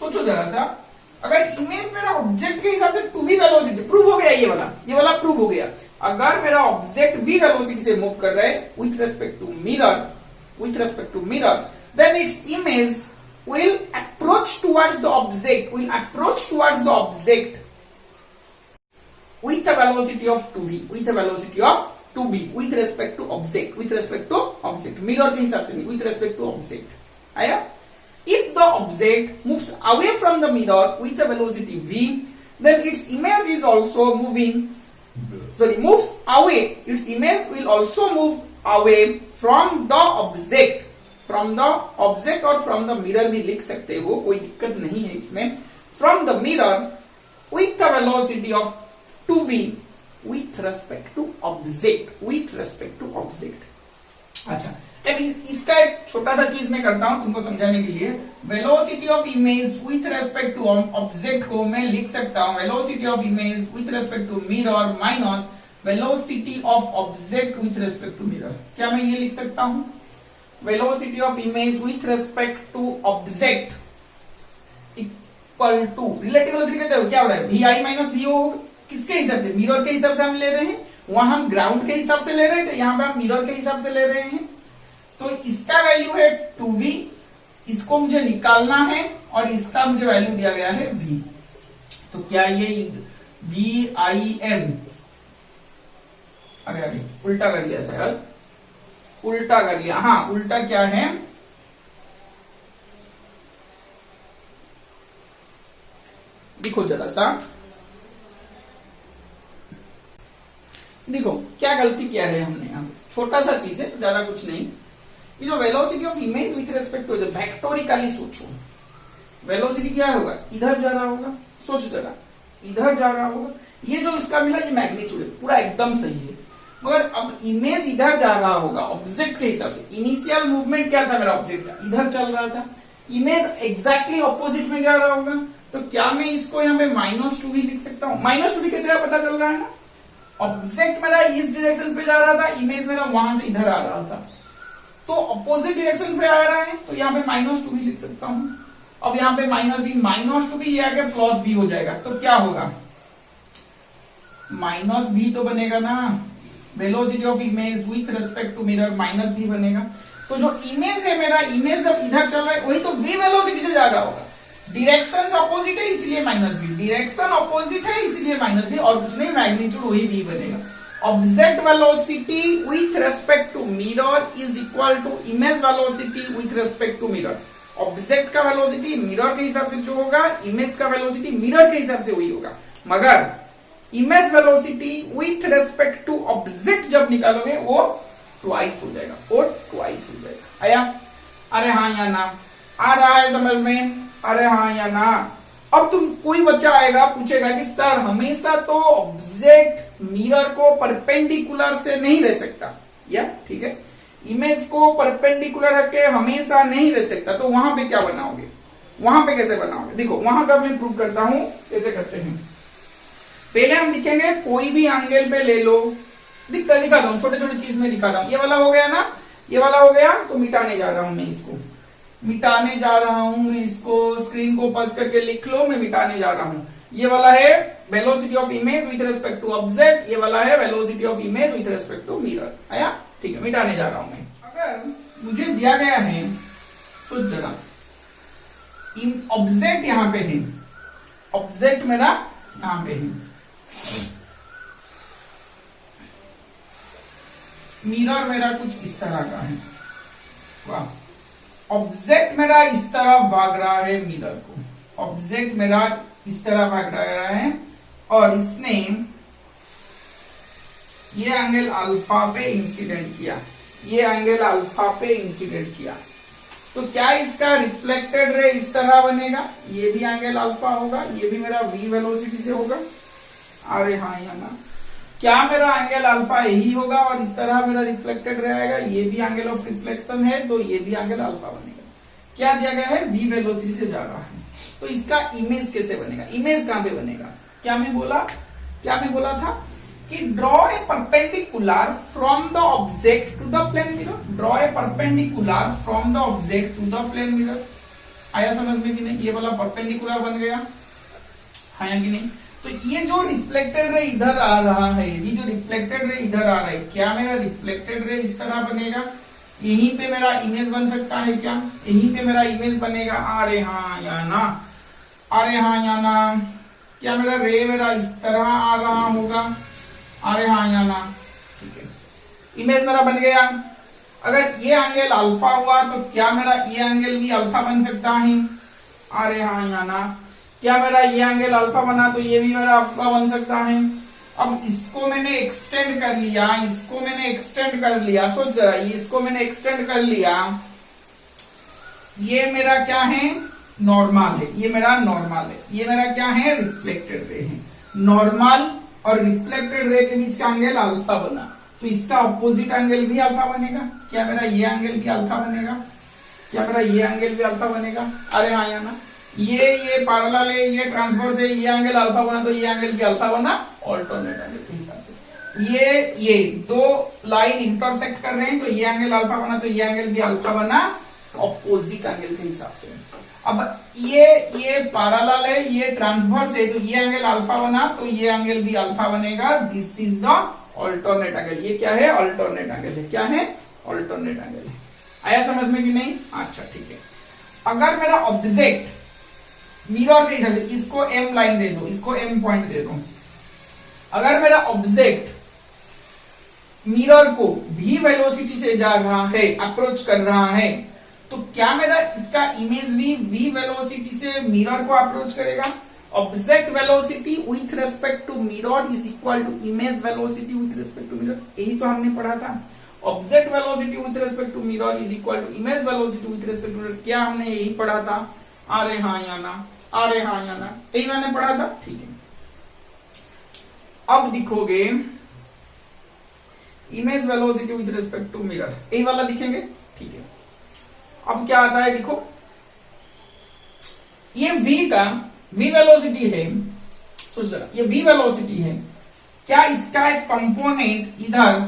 सोचो जरा सा, अगर इमेज मेरा ऑब्जेक्ट के हिसाब से 2v वेलोसिटी, प्रूव हो गया ये वाला प्रूव हो गया। अगर मेरा ऑब्जेक्ट v वेलोसिटी से मूव कर रहा है with respect to mirror, then its image will approach towards the object with a velocity of 2v, with respect to object, mirror के हिसाब से नहीं, with respect to object। आया। If the object moves away from the mirror with a velocity v, then its image is also moves away. Its image will also move away from the object, और from the mirror भी लिख सकते हो, कोई दिक्कत नहीं है इसमें। From the mirror with a velocity of 2v with respect to object। अच्छा, अब इसका एक छोटा सा चीज मैं करता हूं तुमको समझाने के लिए। Velocity of image with respect to object को मैं लिख सकता हूं velocity of image with respect to mirror minus velocity of object with respect to mirror. क्या मैं ये लिख सकता हूं, velocity of image with respect to object equal to relative velocity कहते हो, क्या हो रहा है V I minus V O, किसके हिसाब से, मिरर के हिसाब से हम ले रहे हैं। वहां हम ग्राउंड के हिसाब से ले रहे थे, यहां पे हम मिरर के हिसाब से ले रहे हैं। तो इसका वैल्यू है 2v, इसको मुझे निकालना है और इसका मुझे वैल्यू दिया गया है v। तो क्या ये वी आई एम, अरे उल्टा कर लिया शायद, उल्टा कर लिया। हाँ, उल्टा क्या है, देखो जरा सा, देखो क्या गलती किया है हमने यहाँ, छोटा सा चीज है, ज्यादा कुछ नहीं। ये जो velocity of image with respect to vectorically सोचो, वेलोसिटी क्या होगा, इधर जा रहा होगा, सोच जरा, इधर जा रहा होगा। ये जो इसका मिला ये मैग्नीट्यूड है, पूरा एकदम सही है। मगर अब इमेज इधर जा रहा होगा ऑब्जेक्ट के हिसाब से। इनिशियल मूवमेंट क्या था मेरा ऑब्जेक्ट का, इधर चल रहा था, इमेज एग्जैक्टली ऑपोजिट में जा रहा होगा। तो क्या मैं इसको यहाँ पे -2v लिख सकता हूँ। -2v कैसे पता चल रहा है ना, ऑब्जेक्ट मेरा इस डायरेक्शन पे जा रहा था, इमेज मेरा वहां से इधर आ रहा था। तो अपोजिट डायरेक्शन पे आ रहा है, तो यहाँ पे -2 भी लिख सकता हूं। अब यहाँ पे -2 भी ये आगे +b हो जाएगा, तो क्या होगा, -b तो बनेगा ना, velocity of image with respect to mirror -b बनेगा। तो जो इमेज है मेरा, इमेज जब इधर चल रहा है वही तो v वेलोसिटी से जा रहा होगा, डायरेक्शन अपोजिट है इसलिए -b, डायरेक्शन अपोजिट है इसलिए -b, और कुछ नहीं, मैग्नीट्यूड वही v बनेगा। Object velocity with respect to mirror is equal to image velocity with respect to mirror. Object का वेलोसिटी मिरर के हिसाब से जो होगा, इमेज का वेलोसिटी मिरर के हिसाब से वही होगा, मगर image velocity with respect to object जब निकालोगे वो ट्वाइस हो जाएगा, वो ट्वाइस हो जाएगा। आया? अरे हाँ या ना? आ रहा है समझ में? अरे हाँ या ना? अब तुम, कोई बच्चा आएगा पूछेगा कि सर हमेशा तो ऑब्जेक्ट मिरर को परपेंडिकुलर से नहीं रह सकता, या ठीक है, इमेज को परपेंडिकुलर रख के हमेशा नहीं रह सकता, तो वहां पे क्या बनाओगे, वहां पे कैसे बनाओगे? देखो वहां का मैं प्रूव करता हूं कैसे करते हैं। पहले हम लिखेंगे कोई भी एंगल पे ले लो, दिखा दो, छोटे छोटे चीज में दिखा रहा हूं। ये वाला हो गया ना, ये वाला हो गया, तो मिटाने जा रहा हूं मैं इसको, मिटाने जा रहा हूं इसको, स्क्रीन को पज करके लिख लो, मैं मिटाने जा रहा हूं। ये वाला है velocity of image with respect to object, ये वाला है velocity of image with respect to mirror. आया? ठीक है, मिटाने जा रहा हूं मैं। अगर मुझे दिया गया है, सोच जरा, ऑब्जेक्ट यहां पे है, ऑब्जेक्ट मेरा यहां पे है, मिरर मेरा कुछ इस तरह का है, वाह, ऑब्जेक्ट मेरा इस तरह भाग रहा है मिरर को, ऑब्जेक्ट मेरा इस तरह भाग रहा है, और इसने ये एंगल अल्फा पे इंसिडेंट किया, ये एंगल अल्फा पे इंसिडेंट किया, तो क्या इसका रिफ्लेक्टेड रे इस तरह बनेगा? ये भी एंगल अल्फा होगा, ये भी मेरा v वेलोसिटी से होगा। अरे हाँ या ना? क्या मेरा एंगल अल्फा यही होगा और इस तरह मेरा रिफ्लेक्टेड रहेगा, ये भी एंगल ऑफ रिफ्लेक्शन है, तो ये भी एंगल अल्फा बनेगा। क्या दिया गया है? v वेलोसिटी से जा रहा है, तो इसका इमेज कैसे बनेगा? इमेज कहां पे बनेगा? क्या मैं बोला था कि draw a perpendicular from the object to the plane mirror, draw a perpendicular from the object to the plane mirror. आया समझ में कि नहीं? ये वाला परपेंडिकुलर बन गया, हाँ या कि नहीं? तो ये जो रिफ्लेक्टेड रे इधर आ रहा है, ये जो रिफ्लेक्टेड रे इधर आ रहा है, क्या मेरा रिफ्लेक्टेड रे इस तरह बनेगा? यहीं पे मेरा इमेज बन सकता है क्या? यहीं पे मेरा इमेज बनेगा। अरे हाँ या ना? अरे हाँ या ना? क्या मेरा रे मेरा इस तरह आ रहा होगा? अरे हाँ या ना? ठीक है, इमेज मेरा बन गया। अगर ये एंगल अल्फा हुआ तो क्या मेरा ये एंगल भी अल्फा बन सकता है? अरे हाँ या ना? क्या मेरा ये एंगल अल्फा बना तो ये भी मेरा अल्फा बन सकता है। अब इसको मैंने एक्सटेंड कर लिया, इसको मैंने एक्सटेंड कर लिया, सोच जरा, इसको मैंने एक्सटेंड कर लिया, ये मेरा क्या है? नॉर्मल है, ये मेरा नॉर्मल है, ये मेरा क्या है? रिफ्लेक्टेड रे है। नॉर्मल और रिफ्लेक्टेड रे के बीच का एंगल अल्फा बना, तो इसका अपोजिट एंगल भी अल्फा बनेगा। क्या मेरा ये एंगल भी अल्फा बनेगा? क्या मेरा ये एंगल भी अल्फा बनेगा? अरे हाँ या ना? ये पैरेलल है, ये ट्रांसवर्स है, ये एंगल अल्फा बना तो ये एंगल भी अल्फा बना, ऑल्टरनेट एंगल के हिसाब से। ये दो लाइन इंटरसेक्ट कर रहे हैं तो ये एंगल अल्फा बना तो ये एंगल भी अल्फा बना, ऑपोजिट एंगल के हिसाब से। अब ये पैरेलल है, ये ट्रांसवर्स है, तो ये एंगल अल्फा बना तो ये एंगल भी अल्फा बनेगा। This is the alternate angle. ये क्या है? ऑल्टरनेट एंगल है। क्या है? ऑल्टरनेट एंगल है। आया समझ में कि नहीं? अच्छा ठीक है। अगर मेरा ऑब्जेक्ट मिरर के हिसाब से, इसको m लाइन दे दो, इसको m पॉइंट दे दो, अगर मेरा ऑब्जेक्ट मिरर को v वेलोसिटी से जा रहा है, अप्रोच कर रहा है, तो क्या मेरा इसका इमेज भी v वेलोसिटी से मिरर को अप्रोच करेगा? Object velocity with respect to mirror is equal to image velocity with respect to mirror. यही तो हमने पढ़ा था, object velocity with respect to mirror is equal to image velocity with respect to mirror. क्या हमने यही पढ़ा था? अरे हाँ या ना? अरे हाँ या ना? यही मैंने पढ़ा था। ठीक है, अब दिखोगे image velocity with respect to mirror, यही वाला दिखेंगे। ठीक है, अब क्या आता है देखो, ये v का v वेलोसिटी है, सोच रहा ये v वेलोसिटी है, क्या इसका एक कंपोनेंट इधर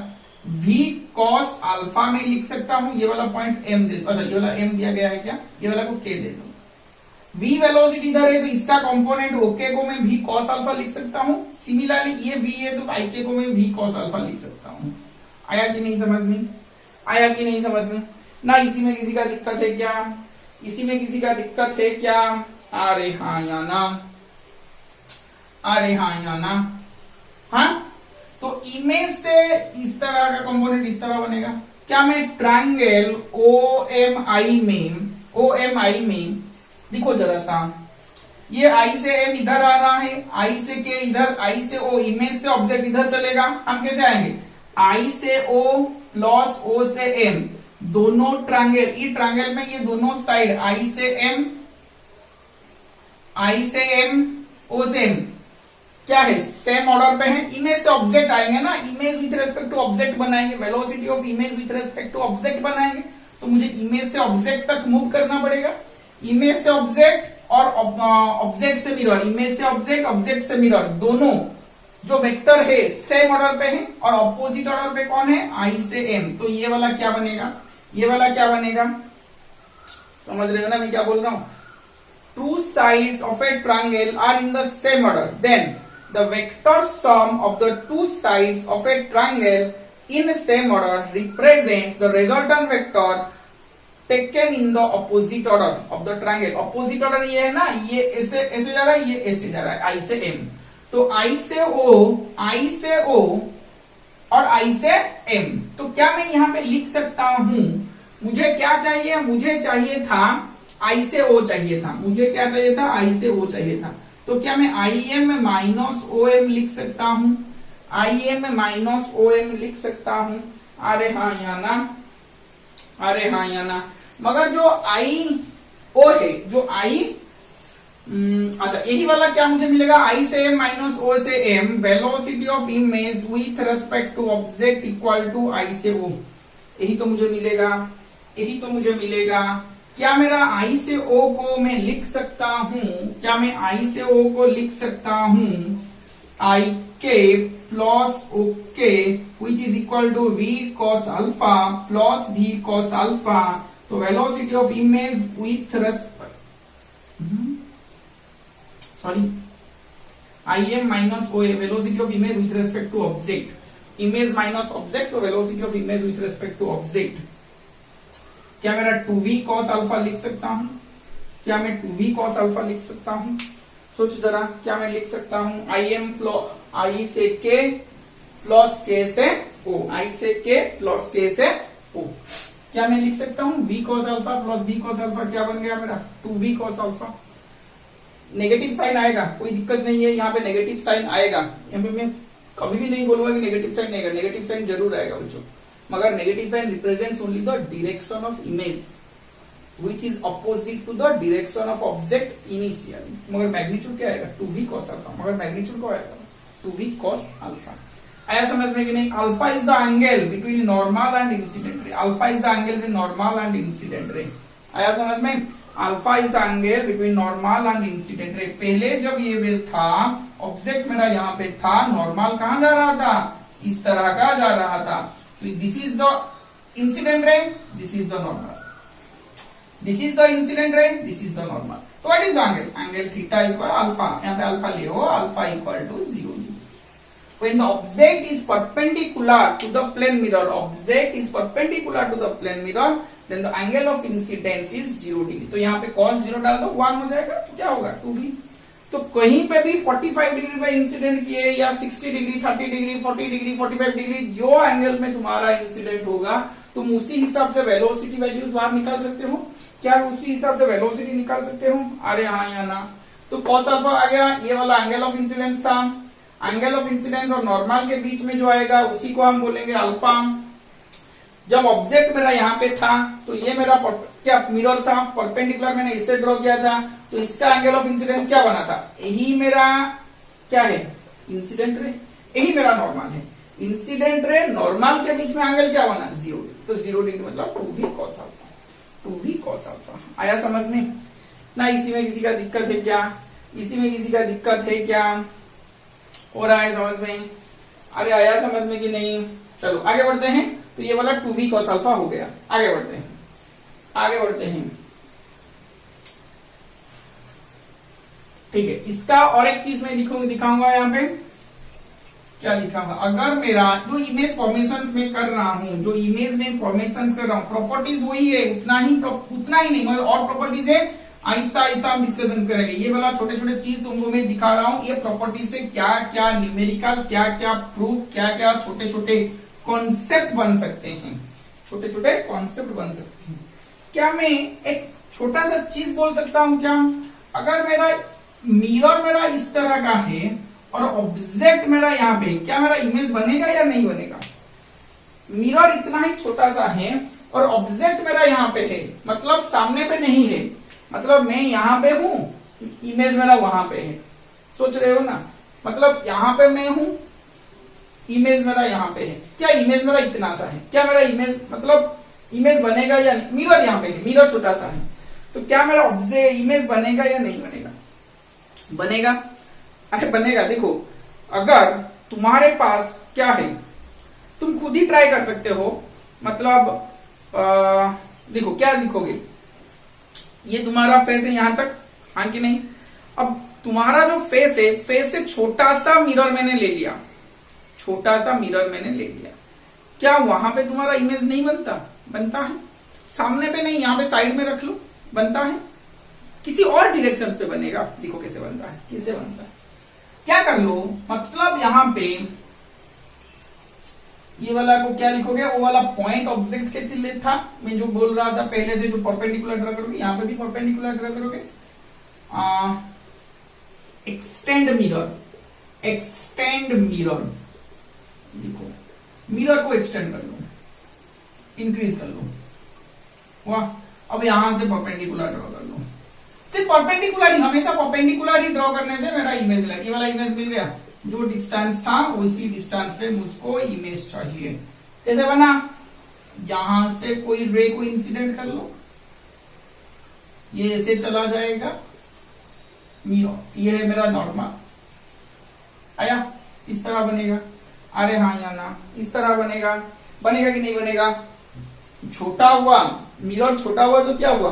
v cos अल्फा में लिख सकता हूं, ये वाला पॉइंट m दे, अच्छा ये वाला m दिया गया है क्या, ये वाला को k दे दो। v वेलोसिटी इधर है तो इसका कंपोनेंट ओके को मैं v cos अल्फा लिख सकता हूं। सिमिलरली ये v है तो ik को मैं v cos अल्फा लिख सकता हूं। आया कि नहीं समझ में, आया कि नहीं समझ में ना। इसी में किसी का दिक्कत है क्या, इसी में किसी का दिक्कत है क्या, अरे हाँ या ना, अरे हाँ या ना। हाँ तो इमेज से इस तरह का कंपोनेंट इस तरह बनेगा क्या। मैं ट्रायंगल OMI में देखो जरा सा, ये I से M इधर आ रहा है, I से K इधर, I से O, इमेज से ऑब्जेक्ट इधर चलेगा। हम कैसे आएंगे, I से O प्लस O से M, दोनों ट्रायंगल, ये ट्रायंगल में ये दोनों साइड I से M, O से M क्या है, सेम ऑर्डर पे है। इमेज से ऑब्जेक्ट आएंगे ना, image with respect to object बनाएंगे, velocity of image with respect to object बनाएंगे। तो मुझे इमेज से ऑब्जेक्ट तक मूव करना पड़ेगा, इमेज से ऑब्जेक्ट और ऑब्जेक्ट से मिरर, इमेज से ऑब्जेक्ट, ऑब्जेक्ट से मिरर, दोनों जो वेक्टर है सेम ऑर्डर पे है और ऑपोजिट ऑर्डर पे कौन है, I से M। तो ये वाला क्या बनेगा, ये वाला क्या बनेगा, समझ रहे हो ना मैं क्या बोल रहा हूं। Two sides of a triangle are in the same order, then the vector sum of the two sides of a triangle in same order represents the resultant vector taken in the opposite order of the triangle। opposite order ये है ना, ये ऐसे ऐसे जा रहा है, ये ऐसे जा रहा है, I से M। तो I से O और I से M। तो क्या मैं यहाँ पे लिख सकता हूं, मुझे क्या चाहिए, मुझे चाहिए था I से O चाहिए था, मुझे क्या चाहिए था, I से O चाहिए था। तो क्या मैं IM माइनस OM लिख सकता हूं, IM माइनस OM लिख सकता हूं। अरे हाँ या ना, अरे हाँ या ना। मगर जो IO है, जो अच्छा यही वाला क्या मुझे मिलेगा, I से M माइनस O से M, velocity of image with respect to object equal to I से O। यही तो मुझे मिलेगा, यही तो मुझे मिलेगा। क्या मेरा I से O को मैं लिख सकता हूं, क्या मैं I से O को लिख सकता हूं, IK plus OK which is equal to V cos alpha plus V cos alpha. तो velocity of image with respect, sorry IM minus OA, velocity of image with respect to object, image minus object, तो velocity of image with respect to object. क्या मेरा 2V cos alpha लिख सकता हूं, क्या मैं 2V cos alpha लिख सकता हूं, सोच जरा, क्या मैं लिख सकता हूं, IM I से K प्लस K से O, I से K प्लस K से O। क्या मैं लिख सकता हूं V cos alpha plus V cos alpha, क्या बन गया मेरा 2V cos alpha. Negative sign आएगा, कोई दिक्कत नहीं है, यहाँ पे नेगेटिव साइन आएगा, यहाँ पे मैं कभी भी नहीं बोलूंगा कि नेगेटिव साइन नहीं आएगा, नेगेटिव साइन जरूर आएगा बच्चों। मगर negative sign represents only the direction of image which is opposite to the direction of object initially. मगर मैग्नीट्यूड क्या आएगा, 2V cos अल्फा, मगर मैग्नीट्यूड को आएगा 2V cos अल्फा। आया समझ में कि नहीं। Alpha is the angle between normal and incident ray, alpha is the angle between normal and incident ray. आया समझ में, alpha is the angle between normal and incident ray. पहले जब ये वेव था, ऑब्जेक्ट मेरा यहाँ पे था, नॉर्मल कहां जा रहा था, इस तरह का जा रहा था। तो this is the incident ray, this is the normal, this is the incident ray, this is the normal. तो what is the angle, angle theta equal alpha, यहाँ पे अल्फा ले हो, alpha equal to 0। When the object is perpendicular to the plane mirror, object is perpendicular to the plane mirror, then the angle of incidence is 0 degree. तो यहाँ पे cos 0 डाल दो, 1 हो जाएगा, तो क्या होगा 2V। तो कहीं पे भी 45 डिग्री पे इंसिडेंट किए या 60 डिग्री, 30 डिग्री, 40 डिग्री, 45 डिग्री, जो एंगल में तुम्हारा इंसिडेंट होगा तुम उसी हिसाब से वेलोसिटी वैल्यूज बाहर निकाल सकते हो। क्या उसी हिसाब से वेलोसिटी निकाल सकते हो, अरे हाँ या ना। तो cos अल्फा आ गया, ये वाला एंगल ऑफ इंसिडेंस था, एंगल ऑफ इंसिडेंस और नॉर्मल के बीच में जो आएगा उसी को हम बोलेंगे अल्फा। जब ऑब्जेक्ट मेरा यहाँ पे था तो ये मेरा क्या मिरर था, परपेंडिकुलर मैंने इसे ड्रॉ किया था, तो इसका एंगल ऑफ इंसिडेंस क्या बना था, यही मेरा क्या है इंसिडेंट रे, यही मेरा नॉर्मल है। इंसिडेंट रे नॉर्मल के बीच में एंगल क्या बना 0, तो 0 डिग्री मतलब 2V cos alpha, 2V cos alpha. आया समझ में ना। इसी में किसी का दिक्कत है क्या, इसी में किसी का दिक्कत है क्या, हो रहा है समझ में, अरे आया समझ में कि नहीं। चलो आगे बढ़ते हैं। तो ये वाला 2v cos अल्फा हो गया। आगे बढ़ते हैं, आगे बढ़ते हैं। ठीक है, इसका और एक चीज मैं दिखाऊंगा यहाँ पे। क्या लिखाऊंगा? अगर मेरा जो इमेज फॉर्मेशन में कर रहा हूं, जो इमेज में फॉर्मेशन कर रहा हूं, प्रॉपर्टीज वही है, उतना ही नहीं मतलब और प्रॉपर्टीज है, आहिस्ता आहिस्ता हम डिस्कशन करेंगे। ये वाला छोटे छोटे चीज तुमको मैं दिखा रहा हूँ, ये प्रॉपर्टीज से क्या क्या न्यूमेरिकल, क्या क्या प्रूफ, क्या क्या छोटे छोटे कॉन्सेप्ट बन सकते हैं, छोटे छोटे कॉन्सेप्ट बन सकते हैं। क्या मैं एक छोटा सा चीज बोल सकता हूं क्या? अगर मेरा मिरर मेरा इस तरह का है और ऑब्जेक्ट मेरा यहाँ पे, क्या मेरा इमेज बनेगा या नहीं बनेगा? मिरर इतना ही छोटा सा है और ऑब्जेक्ट मेरा यहाँ पे है, मतलब सामने पे नहीं है, मतलब मैं यहाँ पे हूं, इमेज मेरा वहां पे है। सोच रहे हो ना? मतलब यहाँ पे मैं हूं, इमेज मेरा यहाँ पे है। क्या इमेज मेरा इतना सा है? क्या मेरा इमेज मतलब इमेज बनेगा या नहीं? मिरर यहाँ पे है, मिरर छोटा सा है, तो क्या मेरा ऑब्जेक्ट इमेज बनेगा या नहीं बनेगा? बनेगा। अरे बनेगा। देखो, अगर तुम्हारे पास क्या है, तुम खुद ही ट्राई कर सकते हो। मतलब देखो क्या लिखोगे, ये तुम्हारा फेस है यहां तक, हाँ कि नहीं? अब तुम्हारा जो फेस है, फेस से छोटा सा मिरर मैंने ले लिया, छोटा सा मिरर मैंने ले लिया, क्या वहां पे तुम्हारा इमेज नहीं बनता? बनता है। सामने पे नहीं, यहां पे साइड में रख लो, बनता है। किसी और डायरेक्शन पे बनेगा। देखो कैसे बनता है, कैसे बनता है। क्या कर लो, मतलब यहां पे ये वाला को क्या लिखोगे, वो वाला पॉइंट ऑब्जेक्ट के लिए था, मैं जो बोल रहा था पहले से, जो परपेंडिकुलर ड्रा करोगे, यहां पे भी परपेंडिकुलर ड्रा करोगे। एक्सटेंड मिरर, एक्सटेंड मिरर, देखो मिरर को एक्सटेंड कर लो, इंक्रीज कर लो। वाह, अब यहां से परपेंडिकुलर ड्रॉ कर लो। सिर्फ परपेंडिकुलर ही, हमेशा परपेंडिकुलर ही ड्रॉ करने से मेरा इमेज लगा, ये वाला इमेज मिल गया। जो डिस्टेंस था उसी डिस्टेंस पे मुझको इमेज चाहिए। कैसे बना? यहां से कोई रे को इंसिडेंट कर लो, ये ऐसे चला जाएगा मिरर, ये है मेरा नॉर्मल, आया, इस तरह बनेगा। अरे हाँ या ना, इस तरह बनेगा। बनेगा कि नहीं बनेगा? छोटा हुआ मिरर, छोटा हुआ तो क्या हुआ,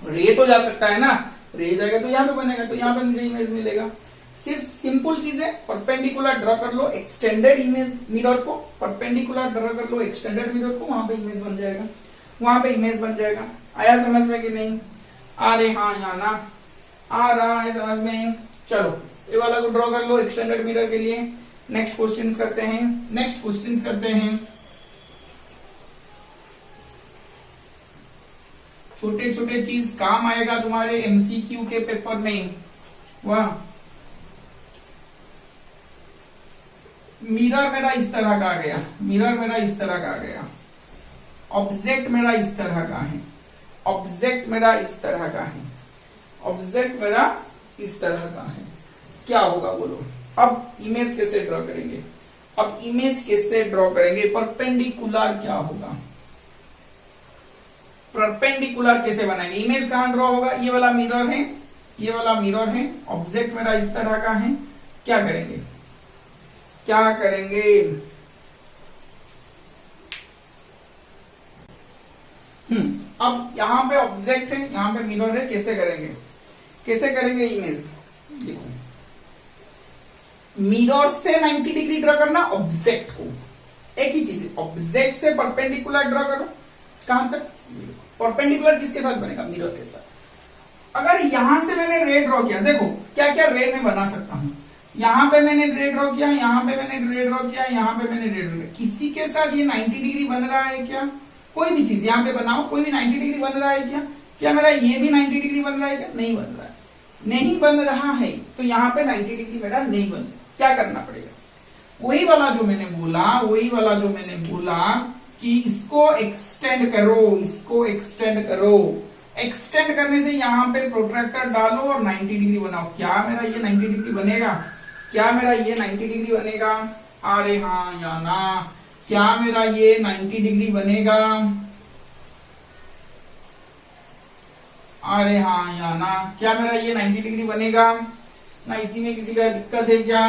रे तो जा सकता है ना, रे जाएगा तो यहाँ पे बनेगा, तो यहाँ पे मुझे इमेज मिलेगा। सिर्फ सिंपल चीज है, परपेंडिकुलर ड्रॉ कर लो, एक्सटेंडेड इमेज मिरर को परपेंडिकुलर ड्रॉ कर लो, एक्सटेंडेड मिरर को, वहां पे इमेज बन जाएगा, वहां पे इमेज बन जाएगा। आया समझ में कि नहीं? अरे हाँ या ना, आ रहा है समझ में? चलो ये वाला को ड्रॉ कर लो एक्सटेंडेड मिरर के लिए। नेक्स्ट क्वेश्चन करते हैं, नेक्स्ट क्वेश्चन करते हैं। छोटे छोटे चीज काम आएगा तुम्हारे एमसीक्यू के पेपर में। वाह, मिरर मेरा इस तरह का आ गया, मिरर मेरा इस तरह का आ गया, ऑब्जेक्ट मेरा इस तरह का है, ऑब्जेक्ट मेरा इस तरह का है, ऑब्जेक्ट मेरा इस तरह का है। क्या होगा बोलो? अब इमेज कैसे ड्रॉ करेंगे? अब इमेज कैसे ड्रॉ करेंगे? परपेंडिकुलर क्या होगा? परपेंडिकुलर कैसे बनाएंगे? इमेज कहां ड्रॉ होगा? ये वाला मिरर है, ये वाला मिरर है, ऑब्जेक्ट मेरा इस तरह का है। क्या करेंगे, क्या करेंगे? अब यहां पे ऑब्जेक्ट है, यहां पे मिरर है, कैसे करेंगे? कैसे करेंगे इमेज? देखो, मिरर से 90 डिग्री ड्रॉ करना, ऑब्जेक्ट को, एक ही चीज है, ऑब्जेक्ट से परपेंडिकुलर ड्रॉ करो। कहां तक? परपेंडिकुलर किसके साथ बनेगा? मिरर के साथ। अगर यहां से मैंने रे ड्रॉ किया, देखो क्या क्या रे में बना सकता हूं। यहां पे मैंने रे ड्रॉ किया, यहां पे मैंने रे ड्रॉ किया, यहां पे मैंने रे ड्रॉ किया। किसी के साथ ये 90 डिग्री बन रहा है क्या? कोई भी चीज यहां पे बनाओ, कोई भी 90 डिग्री बन रहा है क्या? क्या मेरा ये भी 90 डिग्री बन रहा है क्या? नहीं बन रहा है। नहीं बन रहा है तो यहाँ पे 90 डिग्री मेरा नहीं बन सकता। क्या करना पड़ेगा? वही वाला जो मैंने बोला, वही वाला जो मैंने बोला कि इसको एक्सटेंड करो, इसको एक्सटेंड करो। एक्सटेंड करने से यहाँ पे प्रोट्रैक्टर डालो और 90 डिग्री बनाओ। क्या मेरा ये 90 डिग्री बनेगा? क्या मेरा ये 90 डिग्री बनेगा? अरे हाँ या ना? क्या मेरा ये 90 डिग्री बनेगा? अरे हाँ या ना? क्या मेरा ये 90 डिग्री बनेगा ना? इसी में किसी का दिक्कत है क्या?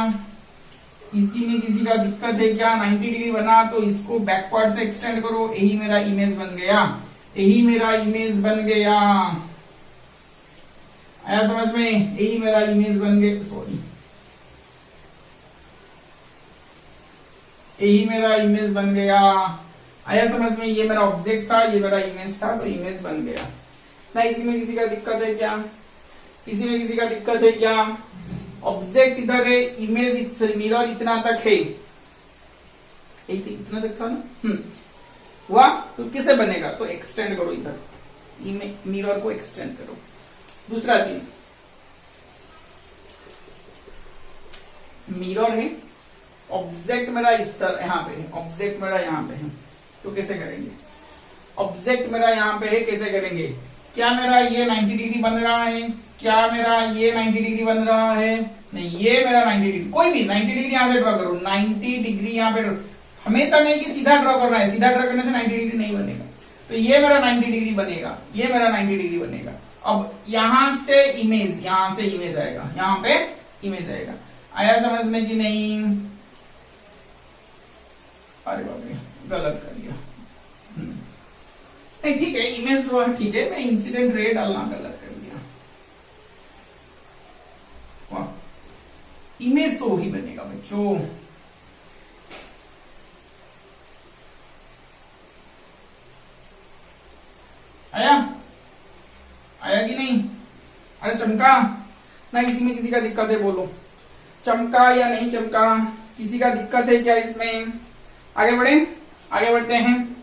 किसी में किसी का दिक्कत है क्या? 90 डिग्री बना तो इसको बैकवर्ड से एक्सटेंड करो, यही मेरा इमेज बन गया, यही मेरा इमेज बन गया। आया समझ में? यही मेरा इमेज बन गया, सॉरी यही मेरा इमेज बन गया। आया समझ में? ये मेरा ऑब्जेक्ट था, ये मेरा इमेज था, तो इमेज बन गया ना। इसी में किसी का दिक्कत है क्या? किसी में किसी का दिक्कत है क्या? ऑब्जेक्ट इधर है, इमेज मिरर इतना तक है, इतना तक था ना। हुआ तो किसे बनेगा? तो एक्सटेंड करो इधर, मिरर को एक्सटेंड करो। दूसरा चीज, मिरर है, ऑब्जेक्ट मेरा इस तरह यहाँ पे है, ऑब्जेक्ट मेरा यहाँ पे है, तो कैसे करेंगे? ऑब्जेक्ट मेरा यहाँ पे है, कैसे करेंगे? क्या मेरा ये 90 डिग्री बन रहा है? क्या मेरा ये 90 डिग्री बन रहा है? नहीं, ये मेरा 90 डिग्री, कोई भी 90 डिग्री यहाँ से ड्रॉ करो, 90 डिग्री यहाँ पे, हमेशा नहीं कि सीधा ड्रॉ करना है, सीधा ड्रॉ करने से 90 डिग्री नहीं बनेगा। तो ये मेरा 90 डिग्री बनेगा, ये मेरा 90 डिग्री बनेगा। अब यहां से इमेज, यहां से इमेज आएगा, यहां पे इमेज आएगा। आया समझ में कि नहीं? अरे बाप रे, गलत कर दिया। नहीं ठीक है, इमेज ड्रॉ ठीक है, मैं इंसिडेंट रे डालना गलत कर दिया। वाह, इमेज तो वही बनेगा बच्चों। आया? आया कि नहीं? अरे चमका ना? इसी में किसी का दिक्कत है बोलो, चमका या नहीं चमका? किसी का दिक्कत है क्या इसमें? आगे बढ़े, आगे बढ़ते हैं,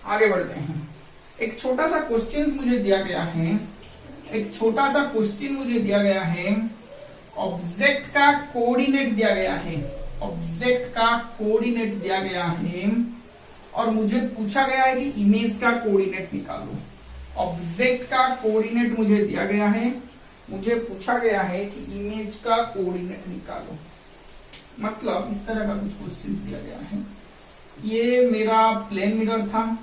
आगे बढ़ते हैं। एक छोटा सा क्वेश्चन मुझे दिया गया है, एक छोटा सा क्वेश्चन मुझे दिया गया है, ऑब्जेक्ट का कोऑर्डिनेट दिया गया है, ऑब्जेक्ट का कोऑर्डिनेट दिया गया है, और मुझे पूछा गया है कि इमेज का कोऑर्डिनेट निकालो। ऑब्जेक्ट का कोऑर्डिनेट मुझे दिया गया है, मुझे पूछा गया है कि इमेज का कोऑर्डिनेट निकालो। मतलब इस तरह का कुछ क्वेश्चन दिया गया है। ये मेरा प्लेन मिरर था,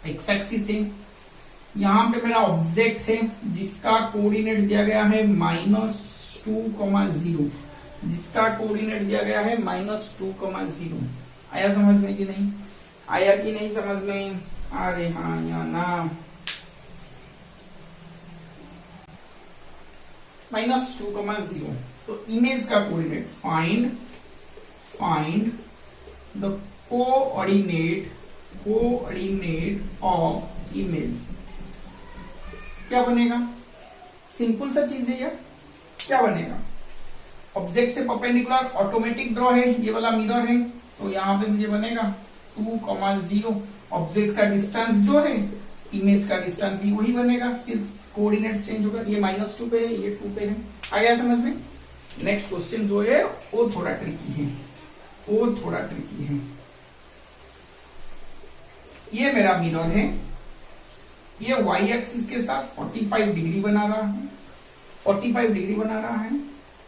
एक्स एक्सिस है, यहाँ पे मेरा ऑब्जेक्ट है जिसका कोऑर्डिनेट दिया गया है -2,0, जिसका कोऑर्डिनेट दिया गया है -2,0। आया समझ में कि नहीं? आया कि नहीं समझ में? अरे हाँ या ना? -2,0। तो इमेज का coordinate, find the coordinate of image. क्या बनेगा? सिंपल सा चीज है यार, क्या बनेगा? ऑब्जेक्ट से परपेंडिकुलर ऑटोमेटिक ड्रॉ है, ये वाला मिरर है, तो यहाँ पे मुझे बनेगा 2,0। ऑब्जेक्ट का डिस्टेंस जो है, इमेज का डिस्टेंस भी वही बनेगा, सिर्फ कोऑर्डिनेट चेंज होगा। ये -2 पे है, ये 2 पे है। आ गया समझ में? नेक्स्ट क्वेश्चन जो है वो थोड़ा ट्रिकी है, वो थोड़ा ट्रिकी है। ये मेरा मिरर है, ये y एक्सिस के साथ 45 डिग्री बना रहा है, 45 डिग्री बना रहा है।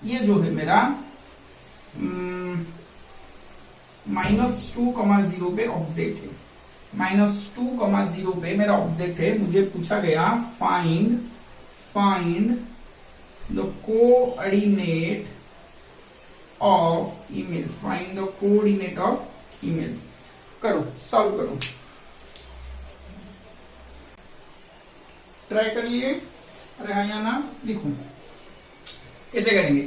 ये जो है मेरा -2,0 पे ऑब्जेक्ट है, -2,0 पे मेरा ऑब्जेक्ट है। मुझे पूछा गया find the coordinate of image, find the coordinate of image. करो, सॉल्व करो, ट्राई कर लिए। अरे हाँ या ना? लिखो कैसे करेंगे।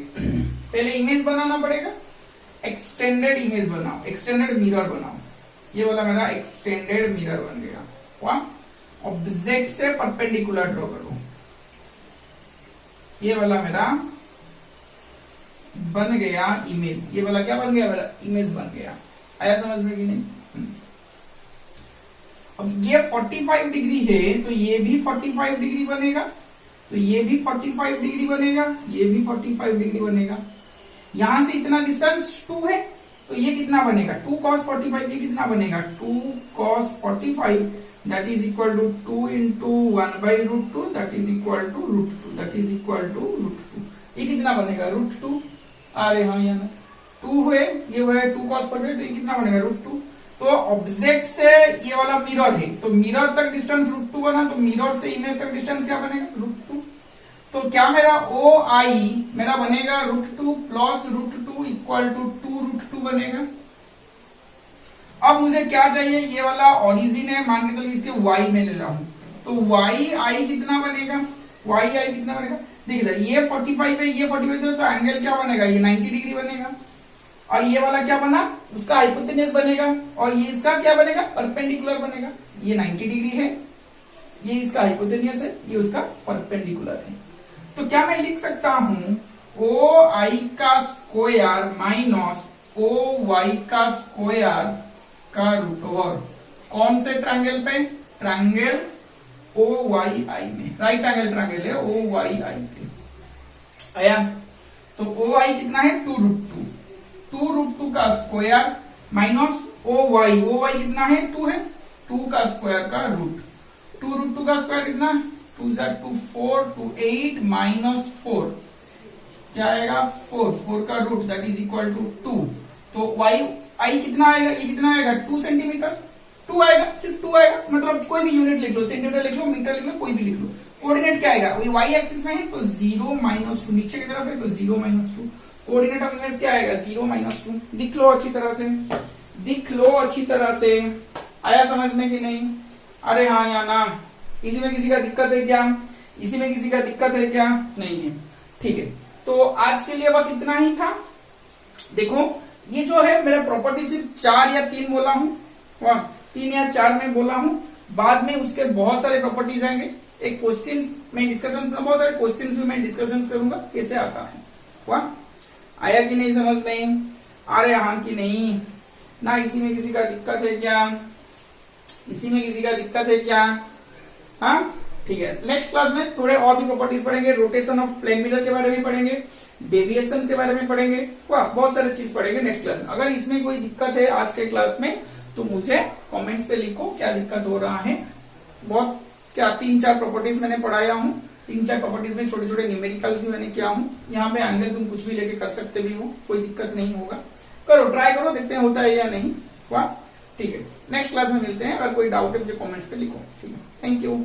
पहले इमेज बनाना पड़ेगा, एक्सटेंडेड इमेज बनाओ, एक्सटेंडेड मिरर बनाओ। ये वाला मेरा एक्सटेंडेड मिरर बन गया। वाह, ऑब्जेक्ट से परपेंडिकुलर ड्रॉ करो। ये वाला मेरा बन गया इमेज, ये वाला क्या बन गया? मेरा इमेज बन गया। आया समझ में कि नहीं? अब ये 45 डिग्री है, तो ये भी 45 डिग्री बनेगा, तो ये भी 45 डिग्री बनेगा, ये भी 45 डिग्री बनेगा। यहां से इतना डिस्टेंस 2 है, तो ये कितना बनेगा? 2 cos 45, ये कितना बनेगा? 2 cos 45 that is equal to 2 into 1/√2 that is equal to √2, that is equal to √2। ये कितना बनेगा? √2। अरे हाँ या ना? 2 हुए, ये हुए 2 cos 45, तो ये कितना बनेगा? √2। तो ऑब्जेक्ट से ये वाला मिरर है, तो मिरर तक डिस्टेंस √2 बना, तो मिरर से इमेज तक डिस्टेंस क्या बनेगा? √2। तो क्या मेरा OI मेरा बनेगा √2 प्लस √2 इक्वल टू 2√2 बनेगा। अब मुझे क्या चाहिए, ये वाला ओरिजिन है, मान के चलिए इसके y में ले रहा हूं, तो yi कितना बनेगा, yi कितना बनेगा, देखिए इधर ये 45 है, ये 45 है, तो एंगल क्या बनेगा, ये 90 डिग्री बनेगा। और ये वाला क्या बना, उसका हाइपोटेन्यूज बनेगा, और ये इसका क्या बनेगा, परपेंडिकुलर बनेगा। ये 90 डिग्री है, ये इसका हाइपोटेन्यूज है, ये उसका परपेंडिकुलर है। तो क्या मैं लिख सकता हूं, ओ आई का स्क्वायर माइनस ओ वाई का स्क्वायर का रूट ओवर कौन से ट्रायंगल पे, ट्रायंगल ओ वाई आई में, राइट एंगल ट्रायंगल है ओ वाई आई पे आया। तो ओ आई कितना है 2√2, 2√2 का स्क्वायर माइनस ओ वाई कितना है 2 है, 2 का स्क्वायर का रूट, 2√2 का स्क्वायर कितना, 2 2 4 2 8 माइनस 4 क्या आएगा 4, 4 का root that is equal to 2। तो वाई आई कितना आएगा, ये कितना आएगा 2 सेंटीमीटर, 2 आएगा, सिर्फ 2 आएगा, मतलब कोई भी यूनिट लिख लो, सेंटीमीटर लिख लो, मीटर लिख लो, कोई भी लिख लो। कोऑर्डिनेट क्या आएगा, वही वाई एक्सिस में है तो 0 -2, नीचे की तरफ है तो 0 -2, कोऑर्डिनेट ऑफ इमेज क्या आएगा 0 -2। दिख लो अच्छी तरह से, दिख लो अच्छी तरह से, आया समझ में कि नहीं, अरे हाँ या ना, इसी में किसी का दिक्कत है क्या, इसी में किसी का दिक्कत है क्या, नहीं है, ठीक है। तो आज के लिए बस इतना ही था। देखो ये जो है मेरा प्रॉपर्टी सिर्फ 4 या 3 बोला हूं, 3 या 4 में बोला हूं, बाद में उसके बहुत सारे प्रॉपर्टीज आएंगे, एक क्वेश्चन में डिस्कशन, बहुत सारे क्वेश्चन भी मैं डिस्कशन करूंगा कैसे आता है। वाह, आया कि नहीं समझ में, अरे हाँ कि नहीं ना, इसी में किसी का दिक्कत है क्या, इसी में किसी का दिक्कत है क्या, हाँ ठीक है। नेक्स्ट क्लास में थोड़े और भी प्रॉपर्टीज पढ़ेंगे, रोटेशन ऑफ प्लेन मिरर के बारे में पढ़ेंगे, डेविएशन के बारे में पढ़ेंगे, वाह बहुत सारे चीज पढ़ेंगे नेक्स्ट क्लास में। अगर इसमें कोई दिक्कत है आज के क्लास में तो मुझे कमेंट्स पे लिखो क्या दिक्कत हो रहा है। बहुत क्या 3-4 प्रॉपर्टीज मैंने पढ़ाया हूँ, 3-4 प्रॉपर्टीज में छोटे छोटे न्यूमेरिकल्स भी मैंने किया हूँ। यहाँ पे एंगल तुम कुछ भी लेके कर सकते भी हो, कोई दिक्कत नहीं होगा, करो ट्राई करो, देखते हैं होता है या नहीं। वाह ठीक है, नेक्स्ट क्लास में मिलते हैं, अगर कोई डाउट है मुझे कमेंट्स पे लिखो, ठीक है, थैंक यू।